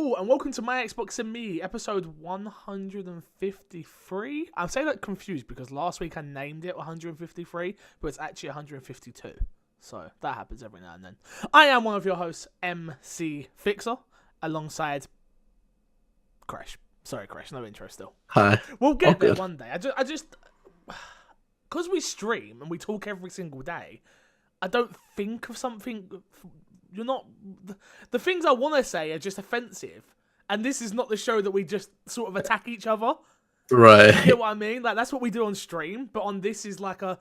Hello, and welcome to My Xbox and Me, episode 153. I'm saying that confused because last week I named it 153, but it's actually 152. So that happens every now and then. I am one of your hosts, MC Fixer, alongside Crash. Sorry, Crash, no intro still. Hi. We'll get there one day. I just, because we stream and we talk every single day, I don't think of something. You're not. The things I want to say are just offensive, and this is not the show that we just sort of attack each other. Right. You get what I mean? Like that's what we do on stream, but on this is like a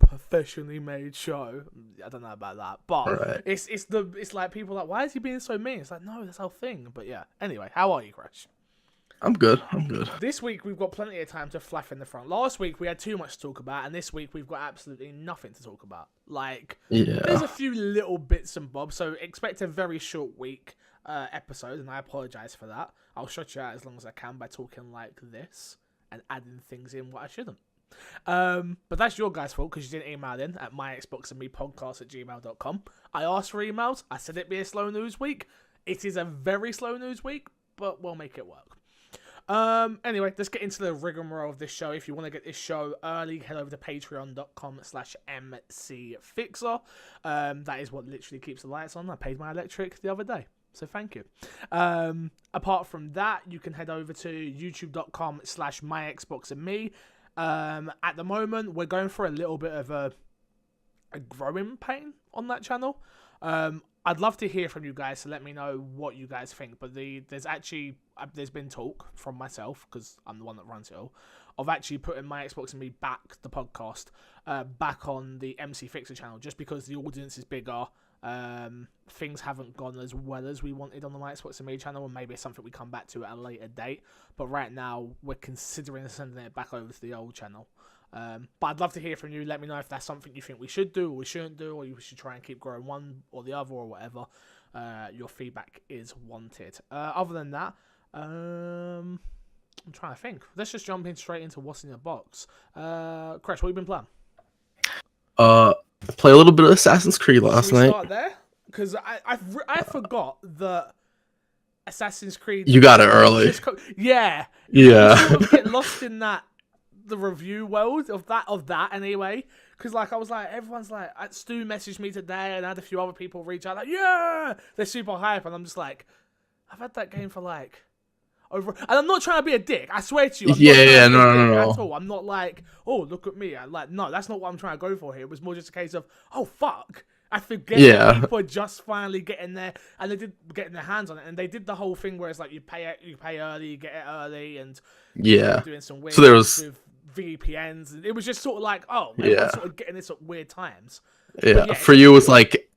professionally made show. I don't know about that, but it's like people are like, why is he being so mean? It's like, no, that's our thing. But yeah. Anyway, how are you, Crash? I'm good. This week we've got plenty of time to fluff in the front. Last week we had too much to talk about, and this week we've got absolutely nothing to talk about. Like, there's a few little bits and bobs, so expect a very short week episode, and I apologise for that. I'll shut you out as long as I can by talking like this and adding things in what I shouldn't. But that's your guys' fault because you didn't email in at myxboxandmepodcast@gmail.com. I asked for emails. I said it'd be a slow news week. It is a very slow news week, but we'll make it work. Anyway, let's get into the rigmarole of this show. If you want to get this show early, head over to patreon.com/mcfixer. That is what literally keeps the lights on. I paid my electric the other day, so thank you. Apart from that, you can head over to youtube.com/myxboxandme. At the moment, we're going for a little bit of a growing pain on that channel. I'd love to hear from you guys, so let me know what you guys think. But there's been talk from myself, because I'm the one that runs it all, of actually putting My Xbox and Me back, the podcast, back on the MC Fixer channel, just because the audience is bigger. Things haven't gone as well as we wanted on the My Xbox and Me channel, and maybe it's something we come back to at a later date. But right now, we're considering sending it back over to the old channel. But I'd love to hear from you. Let me know if that's something you think we should do or we shouldn't do, or we should try and keep growing one or the other or whatever. Your feedback is wanted. Other than that, I'm trying to think. Let's just jump in straight into what's in your box. Crash, what have you been playing? Play a little bit of Assassin's Creed last night. Start there? Because I forgot that Assassin's Creed... You got it early. Yeah. Yeah. You sort of get lost in the review world of that anyway, because like I was like, everyone's like, Stu messaged me today and I had a few other people reach out like, yeah, they're super hype, and I'm just like, I've had that game for like over, and I'm not trying to be a dick, I swear to you, no at all. I'm not like, oh, look at me, no, that's not what I'm trying to go for here. It was more just a case of, oh fuck, I forget that people are just finally getting there, and they did getting their hands on it, and they did the whole thing where it's like you pay early, you get it early, and doing some weird with VPNs, and it was just sort of like, oh, everyone's sort of getting this at weird times. Yeah, for you, it was like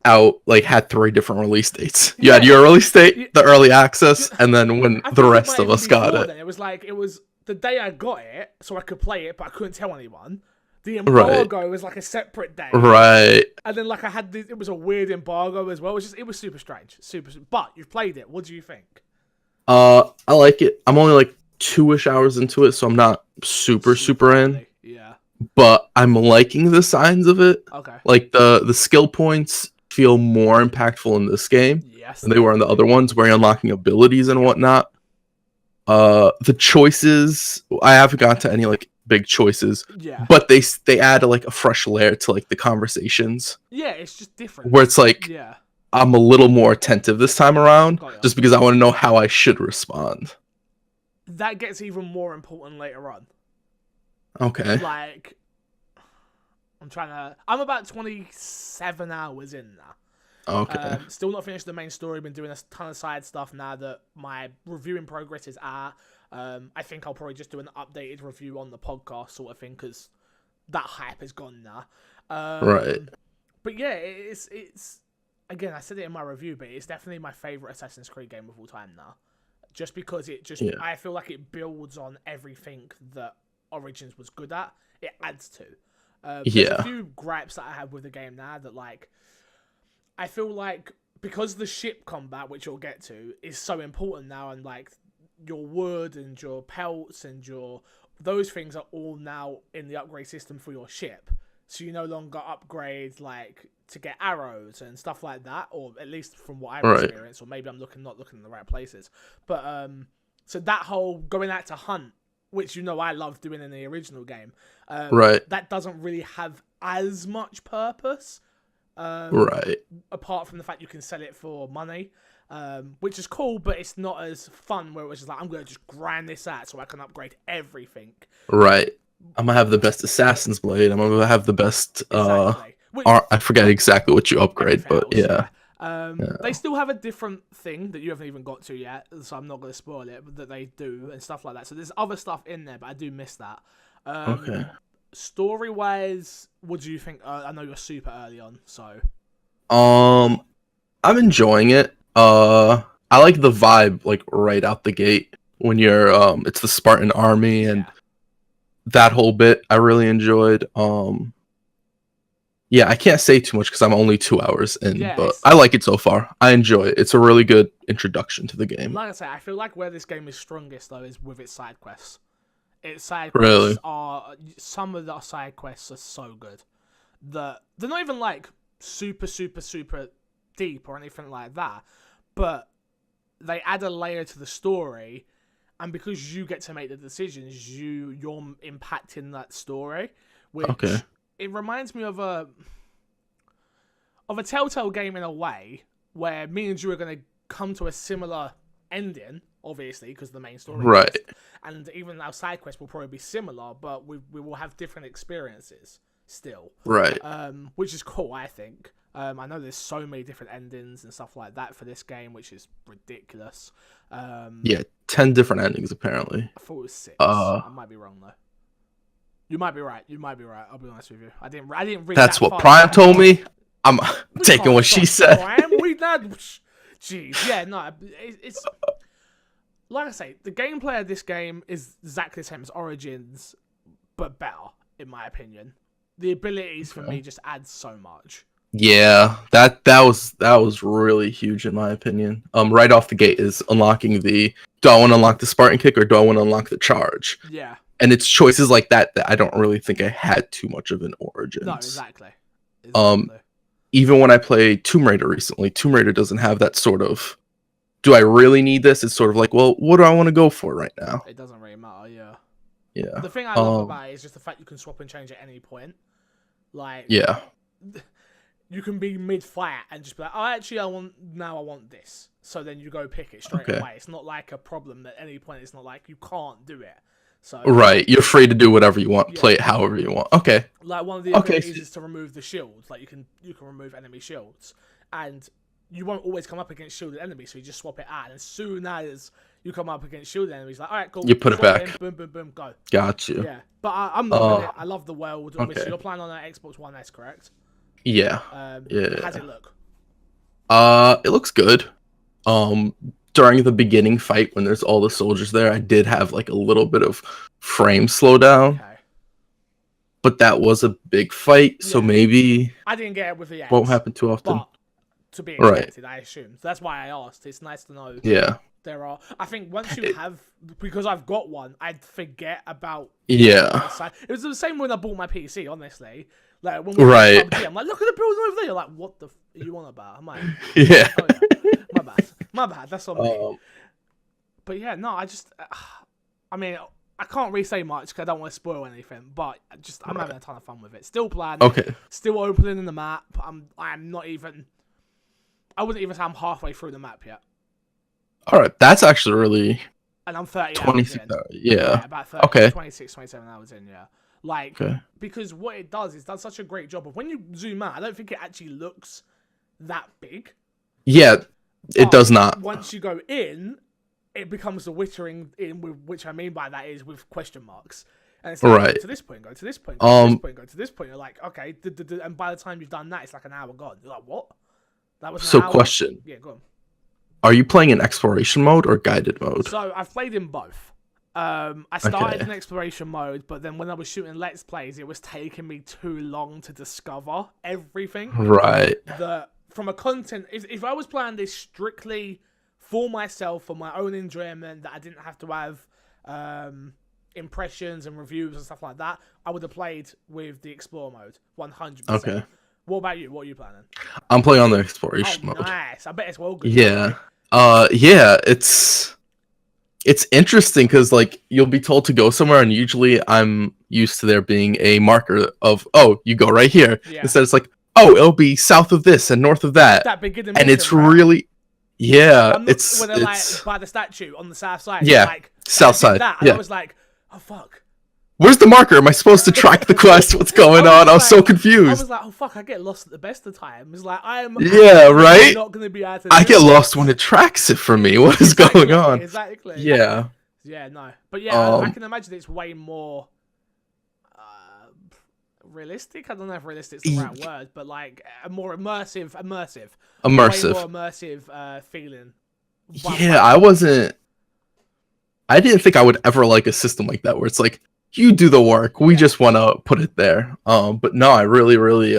had 3 different release dates. You had your release date, the early access, and then when the rest of us got it. Then. It was the day I got it, so I could play it, but I couldn't tell anyone. The embargo was like a separate day. Right. And then like I had it was a weird embargo as well. It was super strange. But you've played it. What do you think? I like it. I'm only like 2-ish hours into it, so I'm not super in. Yeah. But I'm liking the signs of it. Okay. Like the skill points feel more impactful in this game than they were in the other ones, where you're unlocking abilities and whatnot. The choices, I haven't got to any like big choices. Yeah. But they add like a fresh layer to like the conversations. Yeah, it's just different. Where it's like, I'm a little more attentive this time around, just because I want to know how I should respond. That gets even more important later on. Okay. Like, I'm about 27 hours in now. Okay. Still not finished the main story. Been doing a ton of side stuff now that my reviewing progress is at. I think I'll probably just do an updated review on the podcast sort of thing, because that hype is gone now. Right. But yeah, it's again, I said it in my review, but it's definitely my favorite Assassin's Creed game of all time now. Just because I feel like it builds on everything that Origins was good at. It adds to. There's a few gripes that I have with the game now that, like, I feel like because the ship combat, which you'll get to, is so important now, and like your wood and your pelts and those things are all now in the upgrade system for your ship. so you no longer upgrade like to get arrows and stuff like that, or at least from what I've Right. experienced, or maybe I'm not looking in the right places. But so that whole going out to hunt, which I loved doing in the original game, Right. that doesn't really have as much purpose. Right. Apart from the fact you can sell it for money, which is cool, but it's not as fun where it was just like, I'm going to just grind this out so I can upgrade everything. Right. I'm gonna have the best assassin's blade. I'm gonna have the best Exactly. I forget exactly what you upgrade, but else, yeah. They still have a different thing that you haven't even got to yet, so I'm not going to spoil it, but that they do and stuff like that. So there's other stuff in there, but I do miss that. Okay. Story-wise, what do you think? I know you're super early on, so... I'm enjoying it. I like the vibe, like, right out the gate. When you're, it's the Spartan army and that whole bit I really enjoyed. Yeah, I can't say too much because I'm only 2 hours in, but I like it so far. I enjoy it. It's a really good introduction to the game. Like I say, I feel like where this game is strongest, though, is with its side quests. Its side quests are... Some of the side quests are so good. They're not even, like, super deep or anything like that, but they add a layer to the story, and because you get to make the decisions, you're impacting that story, which it reminds me of a Telltale game in a way, where me and you are going to come to a similar ending, obviously, because the main story and even our side quests will probably be similar, but we will have different experiences still, which is cool, I think. I know there's so many different endings and stuff like that for this game, which is ridiculous. 10 different endings apparently. I thought it was 6. I might be wrong though. You might be right. I'll be honest with you. I didn't read. That's that what Prime told me. I'm taking what she said. Prime, jeez, yeah, no, it's like I say, the gameplay of this game is exactly the same as Origins, but better in my opinion. The abilities for me just add so much. Yeah, that was really huge in my opinion. Right off the gate is unlocking do I want to unlock the Spartan kick or do I want to unlock the charge? Yeah. And it's choices like that I don't really think I had too much of in Origins. No, exactly. Even when I played Tomb Raider recently, Tomb Raider doesn't have that sort of, do I really need this? It's sort of like, well, what do I want to go for right now? It doesn't really matter, yeah. Yeah. The thing I love about it is just the fact you can swap and change at any point. Like, yeah. You can be mid-fight and just be like, oh, actually, I want this. So then you go pick it straight away. It's not like a problem at any point. It's not like you can't do it. So you're free to do whatever you want, play it however you want. Okay. Like one of the abilities is to remove the shields. Like you can remove enemy shields, and you won't always come up against shielded enemies. So you just swap it out, and as soon as you come up against shielded enemies, like all right, cool. You put it back. Boom, boom, boom, go. Got you. Yeah, but I'm loving it. I love the world. Obviously, you're playing on an Xbox One S, correct? Yeah. Yeah. How's it look? It looks good. During the beginning fight when there's all the soldiers there, I did have like a little bit of frame slowdown. Okay. But that was a big fight, so maybe I didn't get it with the X. Won't happen too often. But to be expected, I assume. So that's why I asked. It's nice to know. Yeah. There are. I think once you have, because I've got one, I'd forget about. Yeah. It was the same when I bought my PC. Honestly, like when we played PUBG, I'm like, look at the building over there. You're like, what the are you on about? I'm like, yeah. Oh, yeah. My bad. That's on me. But yeah, no, I mean, I can't really say much because I don't want to spoil anything. But I'm having a ton of fun with it. Still playing. Okay. Still opening the map. I'm not even. I wouldn't even say I'm halfway through the map yet. All right, that's actually really. And I'm 30 26 hours in. Yeah. About 30, 26, 27 hours in, yeah. Like, because what it does is does such a great job of when you zoom out, I don't think it actually looks that big. Yeah, it does not. Once you go in, it becomes the wittering in, which I mean by that is with question marks. And it's like, go to this point, go to this point, go to this point, go to this point. You're like, okay, and by the time you've done that, it's like an hour gone. You're like, what? That was an hour. Question. Yeah, go on. Are you playing in exploration mode or guided mode? So I've played in both. I started in exploration mode, but then when I was shooting Let's Plays, it was taking me too long to discover everything. Right. From a content, if I was playing this strictly for myself, for my own enjoyment, that I didn't have to have impressions and reviews and stuff like that, I would have played with the Explore mode, 100%. Okay. What about you? What are you planning? I'm playing on the exploration mode. Nice. I bet it's well good. Yeah. Yeah, it's interesting because like you'll be told to go somewhere, and usually I'm used to there being a marker of, oh, you go right here. Yeah. Instead it's like, oh, it'll be south of this and north of that. That beginning and mission, it's right? really, yeah, When they're like by the statue on the south side. Yeah, like, south side. That, and I was like, oh fuck. Where's the marker? Am I supposed to track the quest? What's going on? I was so confused. I was like, oh fuck, I get lost at the best of times. Like I'm right? not gonna be able to I get lost when it tracks it for me. What is going on? Exactly. Yeah. Yeah, no. But yeah, I can imagine it's way more realistic. I don't know if realistic is the right word, but like a more immersive. Way more immersive feeling. Yeah, I didn't think I would ever like a system like that where it's like, you do the work, we just want to put it there. But no, I really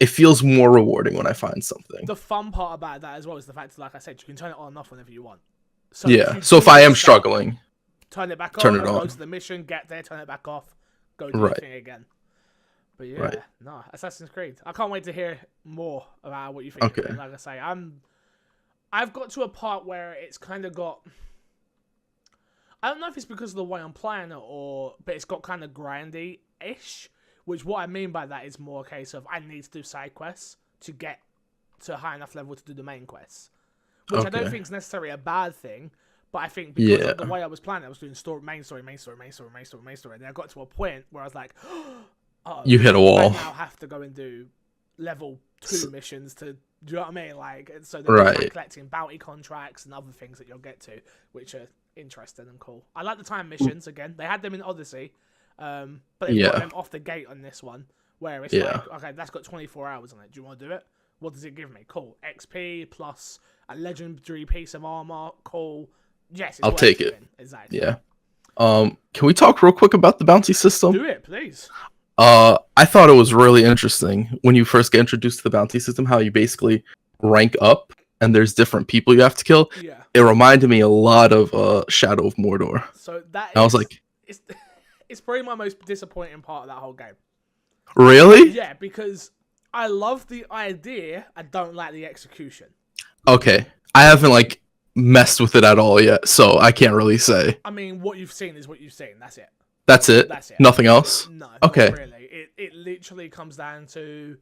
it feels more rewarding when I find something. The fun part about that as well is the fact that, like I said, you can turn it on and off whenever you want. So yeah, so if I am struggling, turn it back on, go to the mission, get there, turn it back off, go do the thing again. But yeah, no, Assassin's Creed. I can't wait to hear more about what you think. Okay. Like I say, I've got to a part where it's kind of got, I don't know if it's because of the way I'm playing it but it's got kind of grindy-ish, which what I mean by that is more a case of I need to do side quests to get to a high enough level to do the main quests, which I don't think is necessarily a bad thing, but I think because of the way I was playing it, I was doing main story, and then I got to a point where I was like, oh, you hit a wall. I now have to go and do level 2 missions to, do you know what I mean? Like, so they're collecting bounty contracts and other things that you'll get to, which are interesting and cool. I like the time missions again. They had them in Odyssey, but they got them off the gate on this one, where it's like, okay, that's got 24 hours on it. Do you want to do it? What does it give me? Cool. XP plus a legendary piece of armor. Cool. Yes, I'll take it. Exactly. Yeah. Can we talk real quick about the bounty system? Do it, please. I thought it was really interesting when you first get introduced to the bounty system, how you basically rank up and there's different people you have to kill. Yeah. It reminded me a lot of Shadow of Mordor. So that I was like, it's probably my most disappointing part of that whole game. Really? Yeah, because I love the idea. I don't like the execution. Okay. I haven't messed with it at all yet, so I can't really say. I mean, what you've seen is what you've seen. That's it. That's it? Nothing else? No. Okay. Not really. It literally comes down to,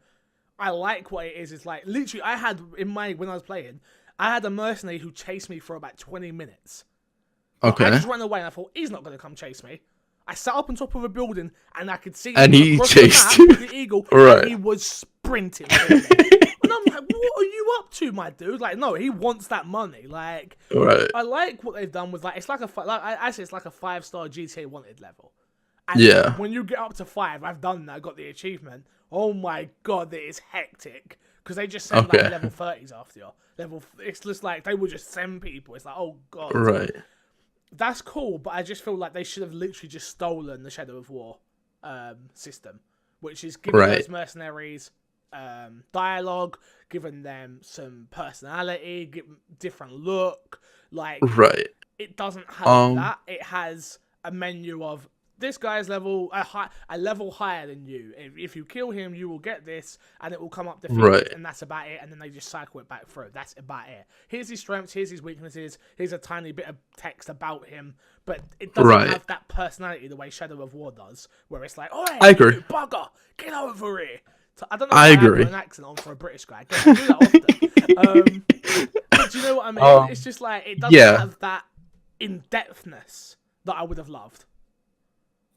I like what it is. It's like, literally, when I was playing, I had a mercenary who chased me for about 20 minutes. Okay. I just ran away and I thought, he's not going to come chase me. I sat up on top of a building and I could see him and he chased you. The eagle. Right. And he was sprinting. And I'm like, what are you up to, my dude? Like, no, he wants that money. Like, right. I like what they've done with it's like it's like a 5-star GTA Wanted level. And when you get up to 5, I've done that. I got the achievement. Oh my god, it is hectic because they just send level 30s after you. It's just like they will just send people. It's like, oh god. Right. That's cool, but I just feel like they should have literally just stolen the Shadow of War system, which is giving those mercenaries dialogue, giving them some personality, different look. Like, it doesn't have that. It has a menu of this guy's level a level higher than you. If you kill him, you will get this, and it will come up defeated, and that's about it. And then they just cycle it back through. That's about it. Here's his strengths. Here's his weaknesses. Here's a tiny bit of text about him, but it doesn't have that personality the way Shadow of War does, where it's like, oh, I agree. You bugger, get over here. So, I don't know. I agree. I have an accent on for a British guy. I do that often. But do you know what I mean? It's just like it doesn't have that in-depthness that I would have loved.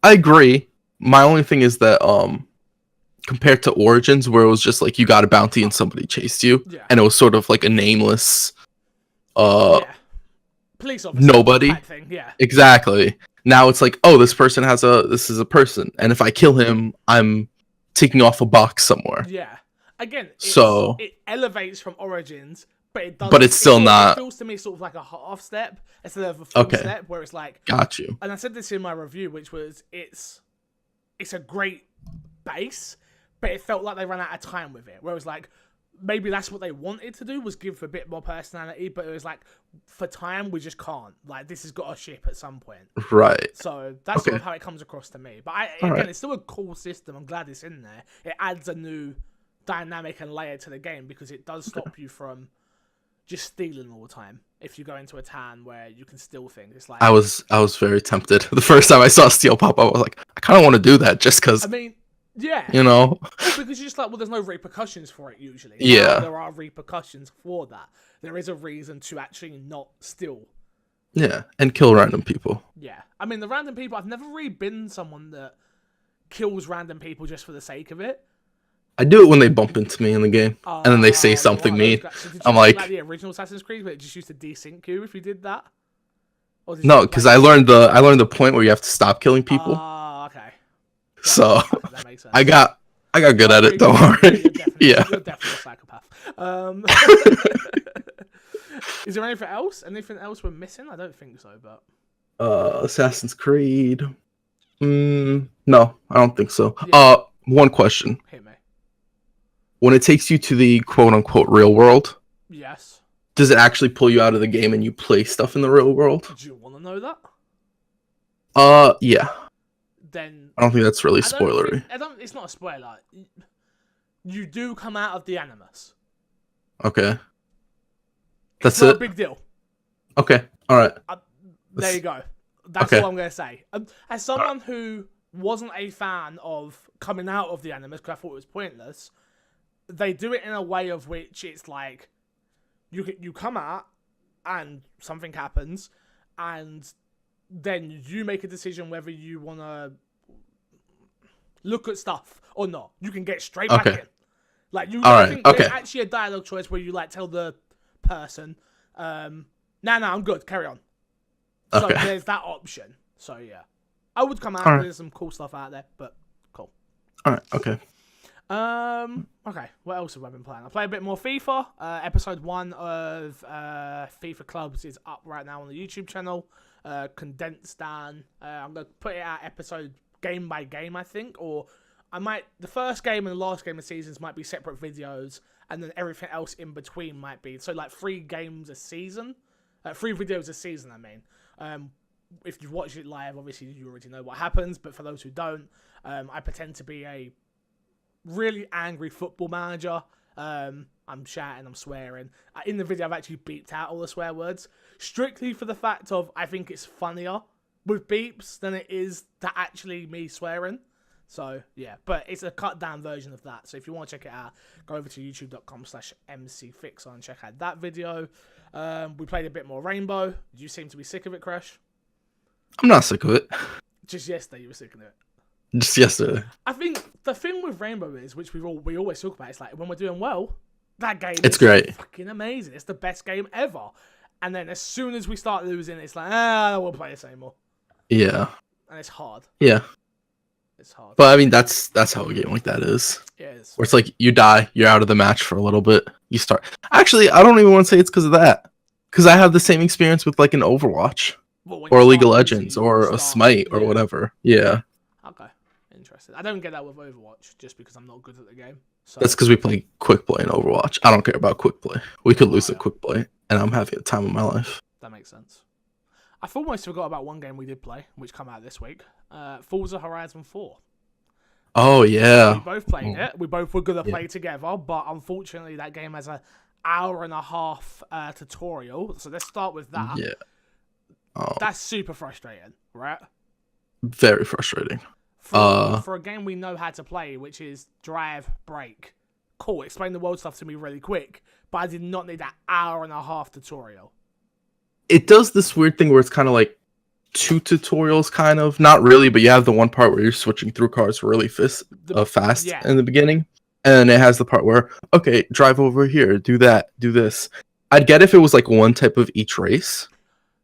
I agree. My only thing is that compared to Origins, where it was just like you got a bounty and somebody chased you, and it was sort of like a nameless police officer nobody type thing. Yeah, exactly. Now it's like, oh, this is a person, and if I kill him, I'm taking off a box somewhere. Yeah. Again, it elevates from Origins, but it doesn't. But it's still not. It feels to me sort of like a half step instead of a full step, where it's like. Got you. And I said this in my review, which was it's a great base, but it felt like they ran out of time with it. Where it was like, maybe that's what they wanted to do, was give a bit more personality, but it was like, for time, we just can't. Like, this has got to ship at some point. Right. So that's sort of how it comes across to me. But again, it's still a cool system. I'm glad it's in there. It adds a new dynamic and layer to the game, because it does stop you from just stealing all the time. If you go into a town where you can steal things, it's like... I was very tempted. The first time I saw steal pop up, I was like, I kind of want to do that just because... I mean... Yeah. You know? Because you're just like, well, there's no repercussions for it usually. Yeah. Now there are repercussions for that. There is a reason to actually not steal. Yeah, and kill random people. Yeah. I mean, the random people, I've never really been someone that kills random people just for the sake of it. I do it when they bump into me in the game, and then they say something mean. So I'm like the original Assassin's Creed, where it just used to desync you if you did that? No, because I learned the point where you have to stop killing people. Okay. So that makes sense. I got good at it. Don't worry. You're definitely a psychopath. Is there anything else? Anything else we're missing? I don't think so. But Assassin's Creed. No, I don't think so. Yeah. One question. Hit me. When it takes you to the quote unquote real world, yes, does it actually pull you out of the game and you play stuff in the real world? Do you want to know that? Yeah. Then I don't think that's really spoilery. It's not a spoiler. You do come out of the Animus. Okay. That's not a big deal. Okay. All right. There you go. That's all I'm going to say. As someone who wasn't a fan of coming out of the Animus because I thought it was pointless, they do it in a way of which it's like you come out and something happens, and then you make a decision whether you want to look at stuff or not. You can get straight back in. Like there's actually a dialogue choice where you like tell the person, "No, I'm good. Carry on." So there's that option. So yeah, I would come out. There's some cool stuff out there, but cool. All right. Okay. Okay. What else have I been playing? I play a bit more FIFA. Episode 1 of FIFA Clubs is up right now on the YouTube channel. Condensed down. I'm gonna put it out episode game by game, I think, or I might. The first game and the last game of seasons might be separate videos, and then everything else in between might be like 3 games a season, 3 videos a season. I mean, if you watch it live, obviously you already know what happens. But for those who don't, I pretend to be a really angry football manager. I'm shouting, I'm swearing. In the video, I've actually beeped out all the swear words, strictly for the fact of I think it's funnier with beeps than it is to actually me swearing. So, yeah, but it's a cut down version of that. So if you want to check it out, go over to youtube.com/mcfixer and check out that video. We played a bit more Rainbow. You seem to be sick of it, Crash. I'm not sick of it. Just yesterday you were sick of it. Just yesterday. I think the thing with Rainbow is, which we always talk about, it's like when we're doing well, that game it's is great. Fucking amazing. It's the best game ever. And then as soon as we start losing, it's like, I don't want to play this anymore. Yeah. And it's hard. Yeah. It's hard. But I mean, that's how a game like that is. It is. Where it's like you die, you're out of the match for a little bit. You start. Actually, I don't even want to say it's because of that. Because I have the same experience with like an Overwatch, or League of Legends, or a Smite, or whatever. Yeah. Okay. Interesting. I don't get that with Overwatch just because I'm not good at the game. So. That's because we play quick play in Overwatch. I don't care about quick play. We could lose at quick play, and I'm having the time of my life. That makes sense. I've almost forgot about one game we did play, which came out this week. Forza Horizon 4. Oh, yeah. We both played it. We both were going to play together, but unfortunately that game has an hour-and-a-half tutorial. So let's start with that. Yeah. Oh. That's super frustrating, right? Very frustrating. For a game we know how to play, which is drive, brake. Cool, explain the world stuff to me really quick, but I did not need that hour-and-a-half tutorial. It does this weird thing where it's kind of like 2 tutorials, kind of. Not really, but you have the one part where you're switching through cars really fast in the beginning. And it has the part where, okay, drive over here, do that, do this. I'd get if it was like one type of each race,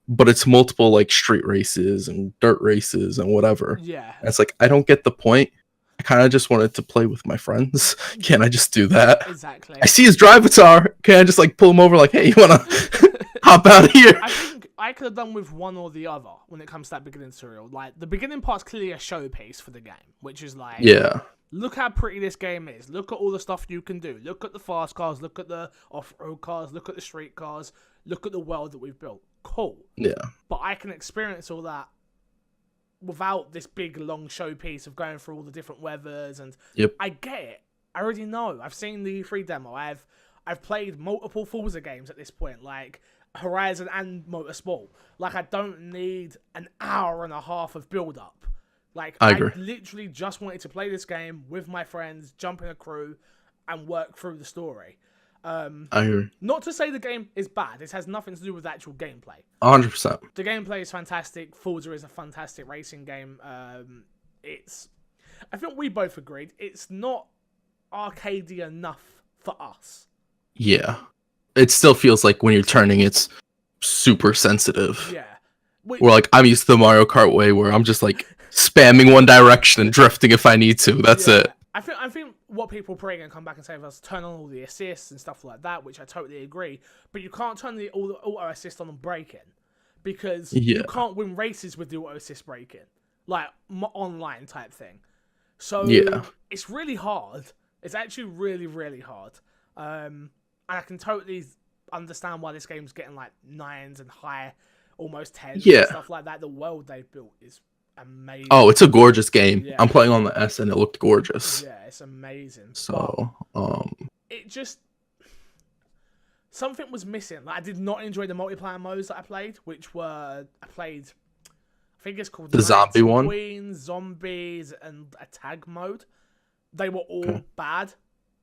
but it's multiple like street races and dirt races and whatever. Yeah. And it's like, I don't get the point. I kind of just wanted to play with my friends. Can't I just do that? Exactly. I see his drive avatar. Can I just like pull him over like, hey, you want to hop out of here? I could have done with one or the other when it comes to that beginning tutorial. Like, the beginning part's clearly a showpiece for the game, which is like, Yeah. Look how pretty this game is. Look at all the stuff you can do. Look at the fast cars. Look at the off-road cars. Look at the street cars. Look at the world that we've built. Cool. Yeah. But I can experience all that without this big, long showpiece of going through all the different weathers. And I get it. I already know. I've seen the free demo. I've played multiple Forza games at this point, like Horizon and Motorsport. Like, I don't need an hour and a half of build-up. Like, I literally just wanted to play this game with my friends, jump in a crew, and work through the story. I agree. Not to say the game is bad. It has nothing to do with the actual gameplay. 100%. The gameplay is fantastic. Forza is a fantastic racing game. I think we both agreed, it's not arcadey enough for us. Yeah. It still feels like when you're turning, it's super sensitive. Yeah. Where, like, I'm used to the Mario Kart way, where I'm just, like, spamming one direction and drifting if I need to. That's it. I think what people are probably going to come back and say is turn on all the assists and stuff like that, which I totally agree. But you can't turn all the auto assist on braking because you can't win races with the auto assist braking, like online type thing. So it's really hard. It's actually really, really hard. And I can totally understand why this game's getting like 9s and high, almost 10s and stuff like that. The world they've built is amazing. Oh, it's a gorgeous game. I'm playing on the S and it looked gorgeous. Yeah, it's amazing. So, it just something was missing. Like, I did not enjoy the multiplayer modes that I played, I think it's called the zombie one, Queens, zombies, and a tag mode. They were all bad.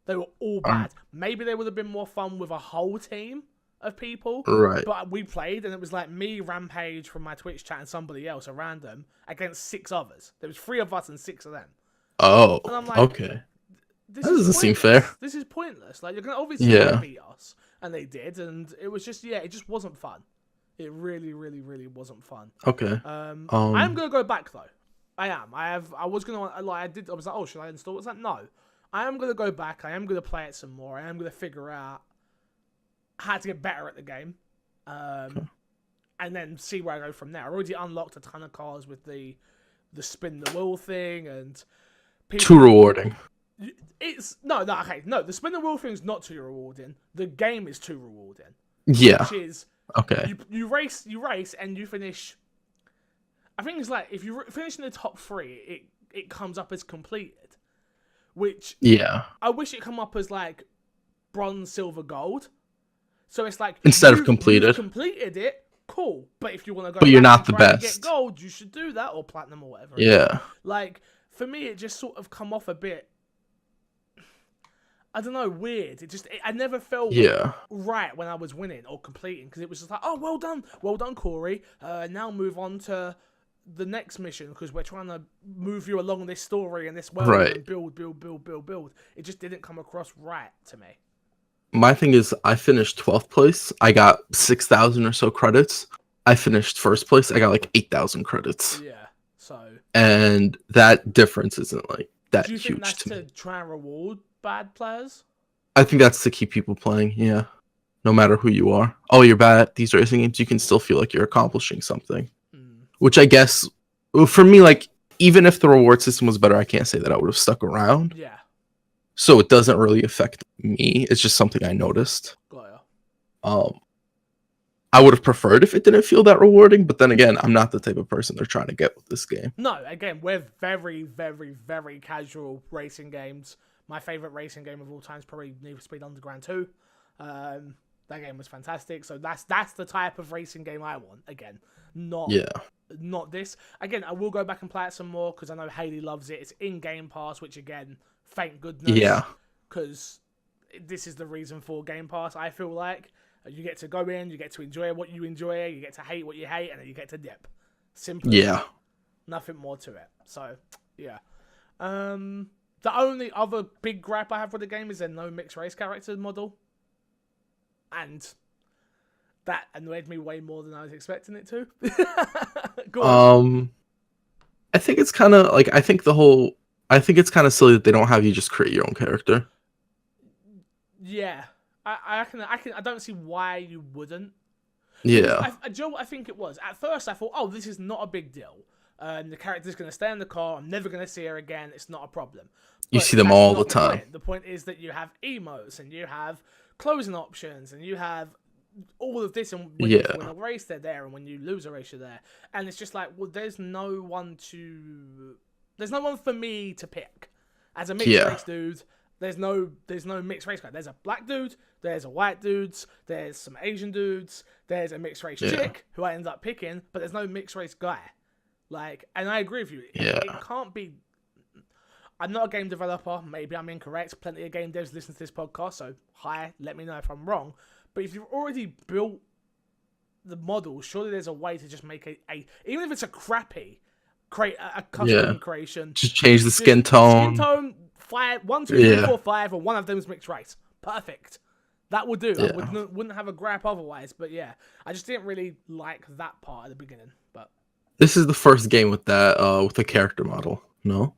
They were all bad. Maybe they would have been more fun with a whole team of people. Right. But we played, and it was like me, Rampage from my Twitch chat, and somebody else, a random, against 6 others. There was 3 of us and 6 of them. Oh, and I'm like, okay. That doesn't seem fair. This is pointless. Like, you're going to obviously beat us. And they did, and it was just, it just wasn't fun. It really, really, really wasn't fun. Okay. I'm going to go back, though. I am. I was like, oh, should I install it? I was like, no. I am going to go back. I am going to play it some more. I am going to figure out how to get better at the game. And then see where I go from there. I already unlocked a ton of cars with the spin the wheel thing, and too rewarding. The spin the wheel thing is not too rewarding. The game is too rewarding. Yeah. Which is okay. You race, and you finish. I think it's like if you finish in the top 3, it comes up as completed. Which I wish it come up as like bronze, silver, gold. So it's like instead of completed. You've completed it, cool. But if you want to go, but you're not the best. Get gold, you should do that, or platinum, or whatever. Yeah. Like, for me, it just sort of come off a bit. I don't know, weird. I never felt right when I was winning or completing, because it was just like, oh, well done, Corey. Now move on to the next mission, because we're trying to move you along this story and this world and build. It just didn't come across right to me. My thing is, I finished 12th place. I got 6,000 or so credits. I finished first place. I got like 8,000 credits. Yeah, so. And that difference isn't like that huge. Do you think that's to try and reward bad players? I think that's to keep people playing, yeah. No matter who you are. Oh, you're bad at these racing games, you can still feel like you're accomplishing something. Which I guess, for me, like, even if the reward system was better, I can't say that I would have stuck around. Yeah. So it doesn't really affect me. It's just something I noticed. Got ya. I would have preferred if it didn't feel that rewarding, but then again, I'm not the type of person they're trying to get with this game. No, again, we're very, very, very casual racing games. My favorite racing game of all time is probably Need for Speed Underground 2. That game was fantastic. So that's the type of racing game I want. Again, not this. Again, I will go back and play it some more because I know Haley loves it. It's in Game Pass, which again, thank goodness. Yeah. Because this is the reason for Game Pass, I feel like. You get to go in, you get to enjoy what you enjoy, you get to hate what you hate, and then you get to dip. Simple. Yeah. Nothing more to it. So, yeah. The only other big gripe I have with the game is there no mixed race character model. And that annoyed me way more than I was expecting it to. Go on. I think it's kind of like, I think it's kind of silly that they don't have you just create your own character. Yeah. I don't see why you wouldn't. Yeah. Joe, what I think it was. At first, I thought, oh, this is not a big deal. The character's going to stay in the car. I'm never going to see her again. It's not a problem. But You see them all the time. Point. The point is that you have emotes, and you have closing options, and you have all of this. And when you win a race, they're there, and when you lose a race, you're there. And it's just like, well, there's no one for me to pick. As a mixed race dude, there's no mixed race guy. There's a black dude, there's a white dudes, there's some Asian dudes, there's a mixed race chick who I end up picking, but there's no mixed race guy. Like, and I agree with you. It can't be. I'm not a game developer. Maybe I'm incorrect. Plenty of game devs listen to this podcast, so hi, let me know if I'm wrong. But if you've already built the model, surely there's a way to just make a even if it's a crappy, create a custom creation. Just change the skin tone. Skin tone 5, 1, 2, 3, 4, 5, and one of them is mixed race. Perfect. That would do. I wouldn't have a gripe otherwise. But yeah, I just didn't really like that part at the beginning. But this is the first game with that with the character model. No,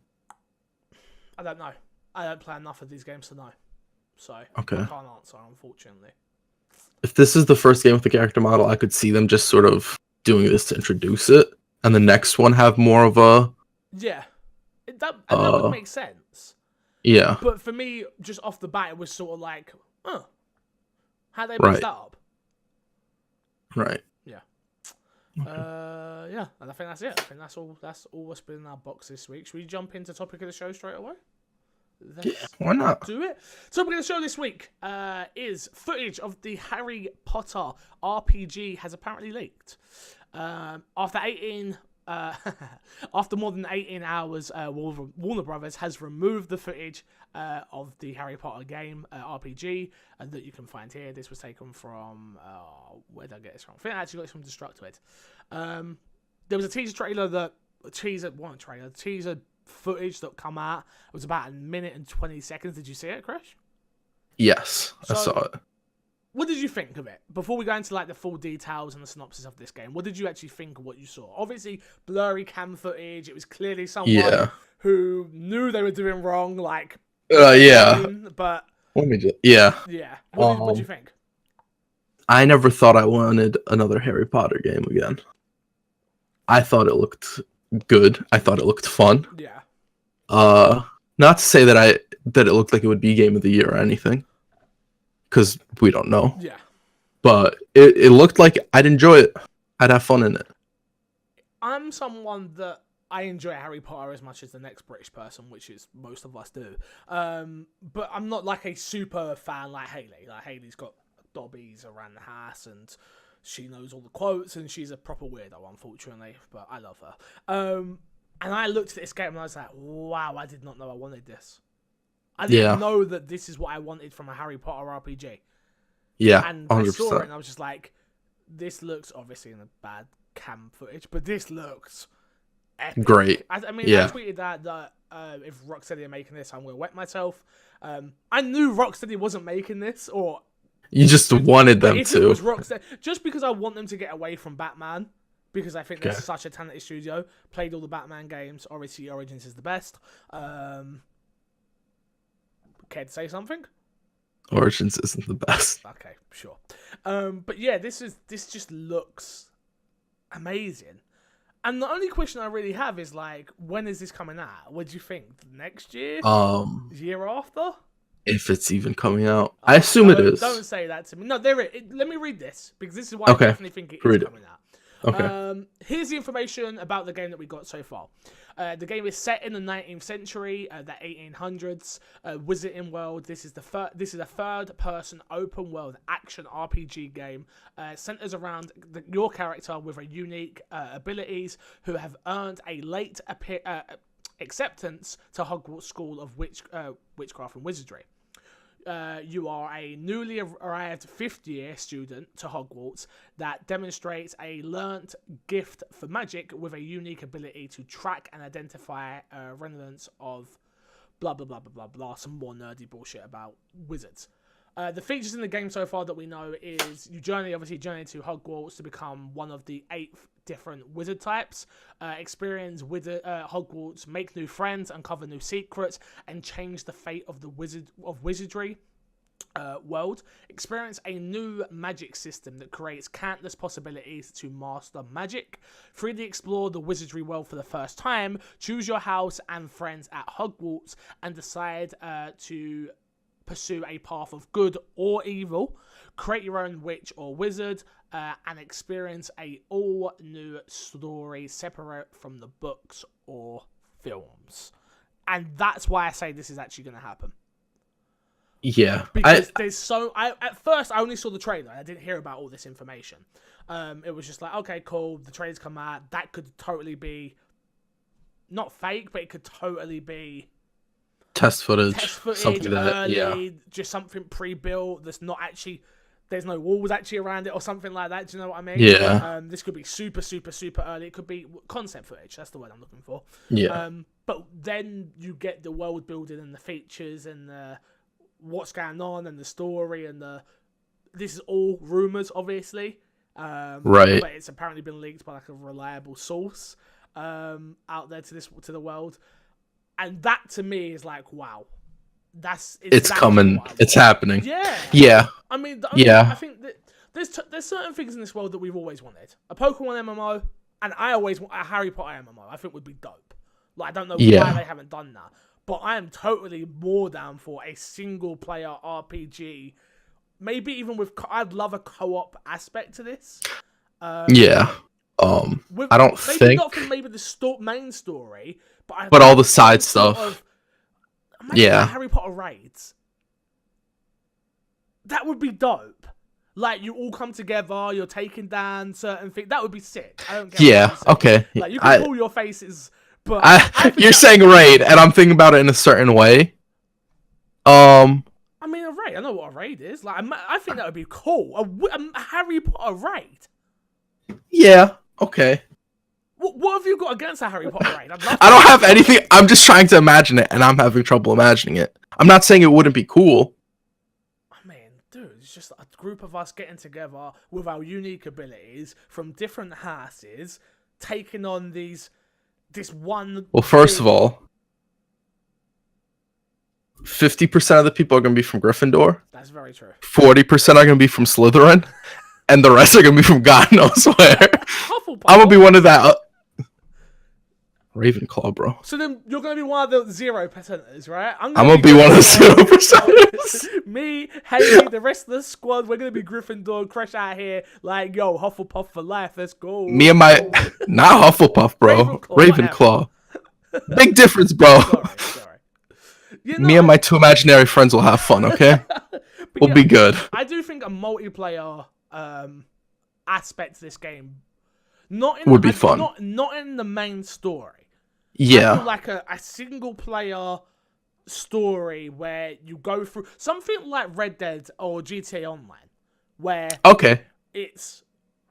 I don't know. I don't play enough of these games to know. So I can't answer, unfortunately. If this is the first game with the character model, I could see them just sort of doing this to introduce it, and the next one have more of a that would make sense. Yeah. But for me, just off the bat, it was sort of like, how they messed that up. Right. Yeah. Yeah, and I think that's it. I think that's all what's been in our box this week. Should we jump into topic of the show straight away? Why not? Do it. Topic of the show this week is footage of the Harry Potter RPG has apparently leaked. After more than 18 hours, Warner Brothers has removed the footage of the Harry Potter game RPG that you can find here. This was taken from where did I get this from? I think I actually got this from Destructoid. There was a teaser footage that come out. It was about 1 minute and 20 seconds. Did you see it, Crash? Yes, I saw it. What did you think of it? Before we go into like the full details and the synopsis of this game, what did you actually think of what you saw? Obviously, blurry cam footage. It was clearly someone who knew they were doing wrong. Like, but let me just yeah. What did you think? I never thought I wanted another Harry Potter game again. I thought it looked good. I thought it looked fun. Yeah. Not to say that it looked like it would be game of the year or anything, because we don't know. Yeah. But it looked like I'd enjoy it. I'd have fun in it. I'm someone that I enjoy Harry Potter as much as the next British person, which is most of us do. But I'm not like a super fan like Hayley. Like Hayley's got Dobbies around the house and she knows all the quotes and she's a proper weirdo, unfortunately. But I love her. And I looked at this game and I was like, wow, I did not know I wanted this. I didn't know that this is what I wanted from a Harry Potter RPG. Yeah, and 100%. I saw it and I was just like, this looks obviously in a bad cam footage, but this looks epic. Great. I tweeted that if Rocksteady are making this, I'm going to wet myself. I knew Rocksteady wasn't making this, or you just wanted them if to. It was Rocksteady, just because I want them to get away from Batman, because I think they're such a talented studio. Played all the Batman games. Obviously, Origins is the best. Care to say something? Origins isn't the best. Okay, sure. But yeah, this just looks amazing. And the only question I really have is like, when is this coming out? What do you think? Next year? Year after? If it's even coming out, I assume it is. Don't say that to me. No, there it. Let me read this because this is why I definitely think it is coming out. Okay. Here's the information about the game that we got so far. The game is set in the 19th century, the 1800s. Wizarding World. This is a third-person open-world action RPG game. Centers around your character with a unique abilities who have earned a late acceptance to Hogwarts School of Witchcraft and Wizardry. You are a newly arrived fifth-year student to Hogwarts that demonstrates a learnt gift for magic with a unique ability to track and identify remnants of blah, blah, blah, blah, blah, blah, some more nerdy bullshit about wizards. The features in the game so far that we know is you journey to Hogwarts to become one of the 8 different wizard types, experience Hogwarts, make new friends, uncover new secrets, and change the fate of wizardry. world, experience a new magic system that creates countless possibilities to master magic. Freely explore the wizardry world for the first time, choose your house and friends at Hogwarts, and decide to pursue a path of good or evil. Create your own witch or wizard, and experience a all new story separate from the books or films. And that's why I say this is actually going to happen. Yeah, because there's so. At first I only saw the trailer. I didn't hear about all this information. It was just like, okay, cool. The trailer's come out. That could totally be not fake, but it could totally be test footage something early, like that. just something pre-built. That's not actually. There's no walls actually around it or something like that. Do you know what I mean? Yeah. This could be super, super, super early. It could be concept footage. That's the word I'm looking for. Yeah. But then you get the world building and the features and the what's going on and the story and this is all rumors, obviously, right, but it's apparently been leaked by like a reliable source out there to the world, and that to me is like, wow, it's coming, it's happening. Yeah. I mean, I think that there's certain things in this world that we've always wanted: a Pokemon MMO, and I always want a Harry Potter MMO. I think would be dope. Like, I don't know why they haven't done that. But I am totally more down for a single-player RPG. Maybe even I'd love a co-op aspect to this. I don't think... Not for maybe the main story, but all the side stuff. Like Harry Potter raids. That would be dope. Like, you all come together, you're taking down certain things. That would be sick. I don't care. Yeah, okay. Like, you can pull your faces... But you're saying raid, and I'm thinking about it in a certain way. I mean, a raid. I know what a raid is. Like, I think that would be cool. A Harry Potter raid. Yeah. Okay. What have you got against a Harry Potter raid? I don't have anything. I'm just trying to imagine it, and I'm having trouble imagining it. I'm not saying it wouldn't be cool. I mean, dude, it's just a group of us getting together with our unique abilities from different houses, taking on this one. Well, first of all, 50% of the people are going to be from Gryffindor. That's very true. 40% are going to be from Slytherin, and the rest are going to be from God knows where. Hufflepuff. I'm going to be one of that. Ravenclaw, bro. So then you're going to be one of the 0%ers, right? I'm going to be one of the 0%ers. Me, Haley, the rest of the squad, we're going to be Gryffindor, crush out here. Like, yo, Hufflepuff for life. Let's go. Me and my... Not Hufflepuff, bro. Ravenclaw. Big difference, bro. Sorry. You know, me and my two imaginary friends will have fun, okay? We'll be good. I do think a multiplayer aspect to this game would be fun. Not in the main story. Yeah. I feel like a single player story where you go through something like Red Dead or GTA Online, where it's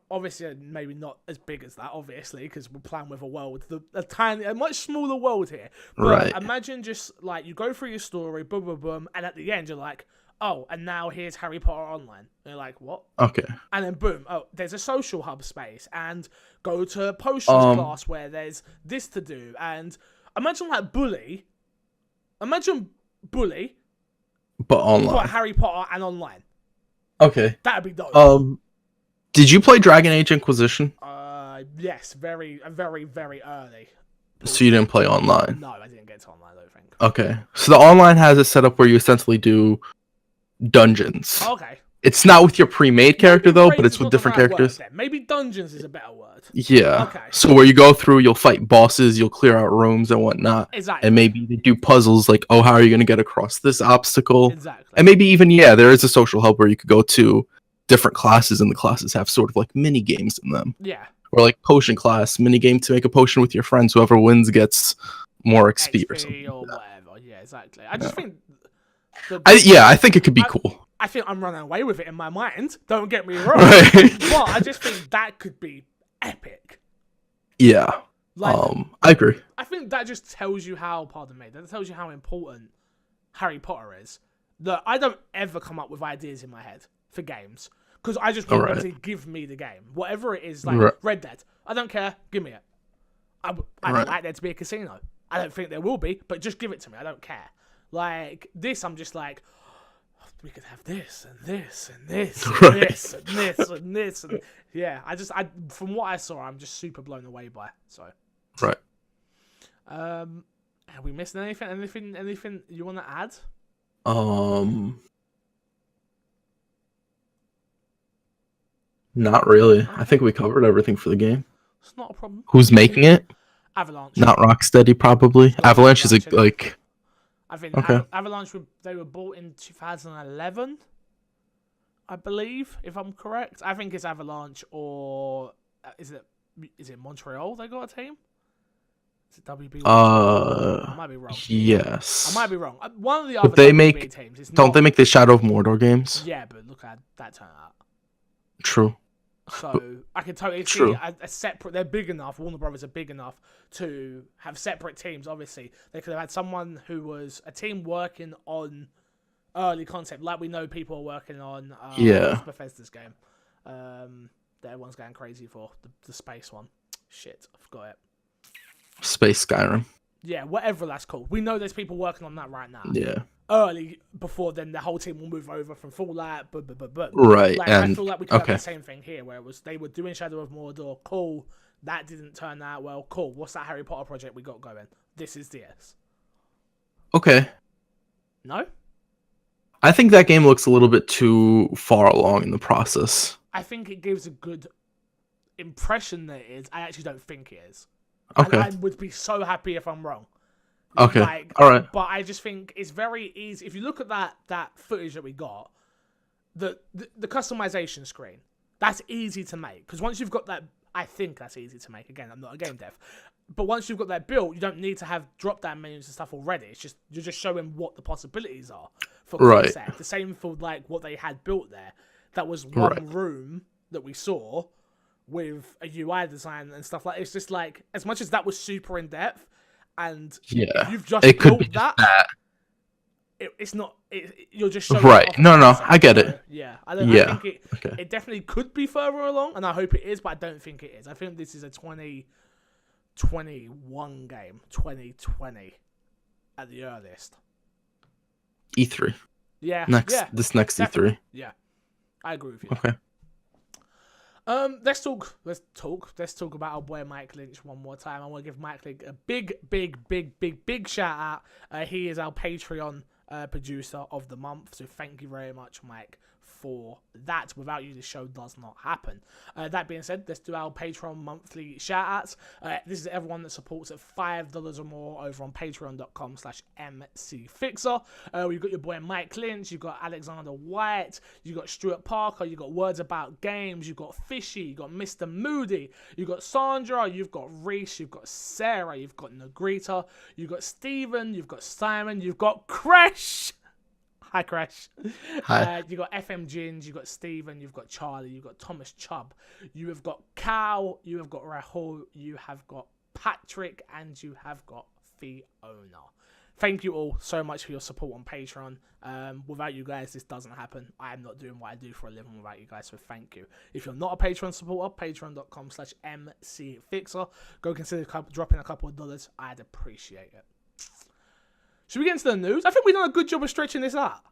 obviously maybe not as big as that, obviously, because we're playing with a much smaller world here. But right. Imagine just like you go through your story, boom, boom, boom, and at the end you're like, oh, and now here's Harry Potter Online. And you're like, what? Okay. And then boom, oh, there's a social hub space, and go to potions class where there's this to do, and imagine Bully, but online. But Harry Potter and online. Okay. That'd be dope. Did you play Dragon Age Inquisition? Yes, very, very, very early. So you didn't play online? No, I didn't get to online, I don't think. Okay. So the online has a setup where you essentially do dungeons. Okay. It's not with your pre-made character, though, but it's with different characters. Maybe dungeons is a better word. Yeah. Okay. So where you go through, you'll fight bosses, you'll clear out rooms and whatnot. Exactly. And maybe they do puzzles like, oh, how are you going to get across this obstacle? Exactly. And maybe even, there is a social hub where you could go to different classes, and the classes have sort of like mini games in them. Yeah. Or like potion class, mini game to make a potion with your friends. Whoever wins gets more XP or something. Or whatever. Yeah, exactly. I just think... I think it could be cool. I think I'm running away with it in my mind. Don't get me wrong. Right. But I just think that could be epic. Yeah. Like, I agree. I think that just tells you how, that tells you how important Harry Potter is. That I don't ever come up with ideas in my head for games. Because I just want them to give me the game. Whatever it is, like Red Dead. I don't care. Give me it. I don't like there to be a casino. I don't think there will be, but just give it to me. I don't care. Like, this, I'm just like... we could have this and this and this and Right. this and this and this and yeah. I from what I saw, I'm just super blown away by. So Right. Are we missing anything? Anything you want to add? Not really. I think we covered everything for the game. It's not a problem. Who's making it? Avalanche. Not Rocksteady, probably. Avalanche is like. I think Okay. Avalanche they were bought in 2011, I believe, if I'm correct. I think it's Avalanche, or is it Montreal? They got a team. Is it WB? I might be wrong. Yes. I might be wrong. One of the other they WB make teams. It's don't not, they make the Shadow of Mordor games? Yeah, but look at that turned out. True. So I can totally see True. a separate. They're big enough. Warner Brothers are big enough to have separate teams. Obviously, they could have had someone who was a team working on early concept, like we know people are working on. Bethesda's game. That everyone's going crazy for the space one. Shit, I forgot it. Space Skyrim. Yeah, whatever that's called. We know there's people working on that right now. Yeah. Early before then, the whole team will move over from Fallout. Right, Like, and I feel like we could have the same thing here, where it was they were doing Shadow of Mordor. Cool, that didn't turn out well. Cool, what's that Harry Potter project we got going? This is DS. Okay. No, I think that game looks a little bit too far along in the process. I think it gives a good impression that it is. I actually don't think it is. Okay. And I would be so happy if I'm wrong. Okay. Like, all right. But I just think it's very easy. If you look at that footage that we got, the customization screen, that's easy to make. Because once you've got that, I think that's easy to make. Again, I'm not a game dev. But once you've got that built, you don't need to have drop-down menus and stuff already. It's just you're just showing what the possibilities are for concept. The same for like what they had built there. That was one room that we saw with a UI design and stuff like. It's just like, as much as that was super in depth, and you've just it could built be that. that. It's not. You're just showing Right. off No, concept. I get it. Yeah, I think it definitely could be further along, and I hope it is, but I don't think it is. I think this is a 2021 game, 2020 at the earliest. E3. Yeah. This next definitely. E3. Yeah, I agree with you. Okay. Let's talk about our boy Mike Lynch one more time. I want to give Mike Lynch a big shout out. He is our Patreon producer of the month, so thank you very much, Mike, for that. Without you, the show does not happen. That being said, let's do our Patreon monthly shout outs. This is everyone that supports at $5 or more over on patreon.com/mcfixer. You've got your boy Mike Lynch, you've got Alexander White, you've got Stuart Parker, you've got Words About Games, you've got Fishy, you've got Mr. Moody, you've got Sandra, you've got Reese, you've got Sarah, you've got Negrita, you've got Steven, you've got Simon, you've got Crash. Hi, Crash. Hi. You got FM Gins, you got Steven, you've got Charlie, you've got Thomas Chubb, you have got Cal, you have got Rahul, you have got Patrick, and you have got Fiona. Thank you all so much for your support on Patreon. Without you guys, this doesn't happen. I am not doing what I do for a living without you guys, so thank you. If you're not a Patreon supporter, patreon.com/mcfixer. Go consider dropping a couple of dollars. I'd appreciate it. Should we get into the news? I think we've done a good job of stretching this out.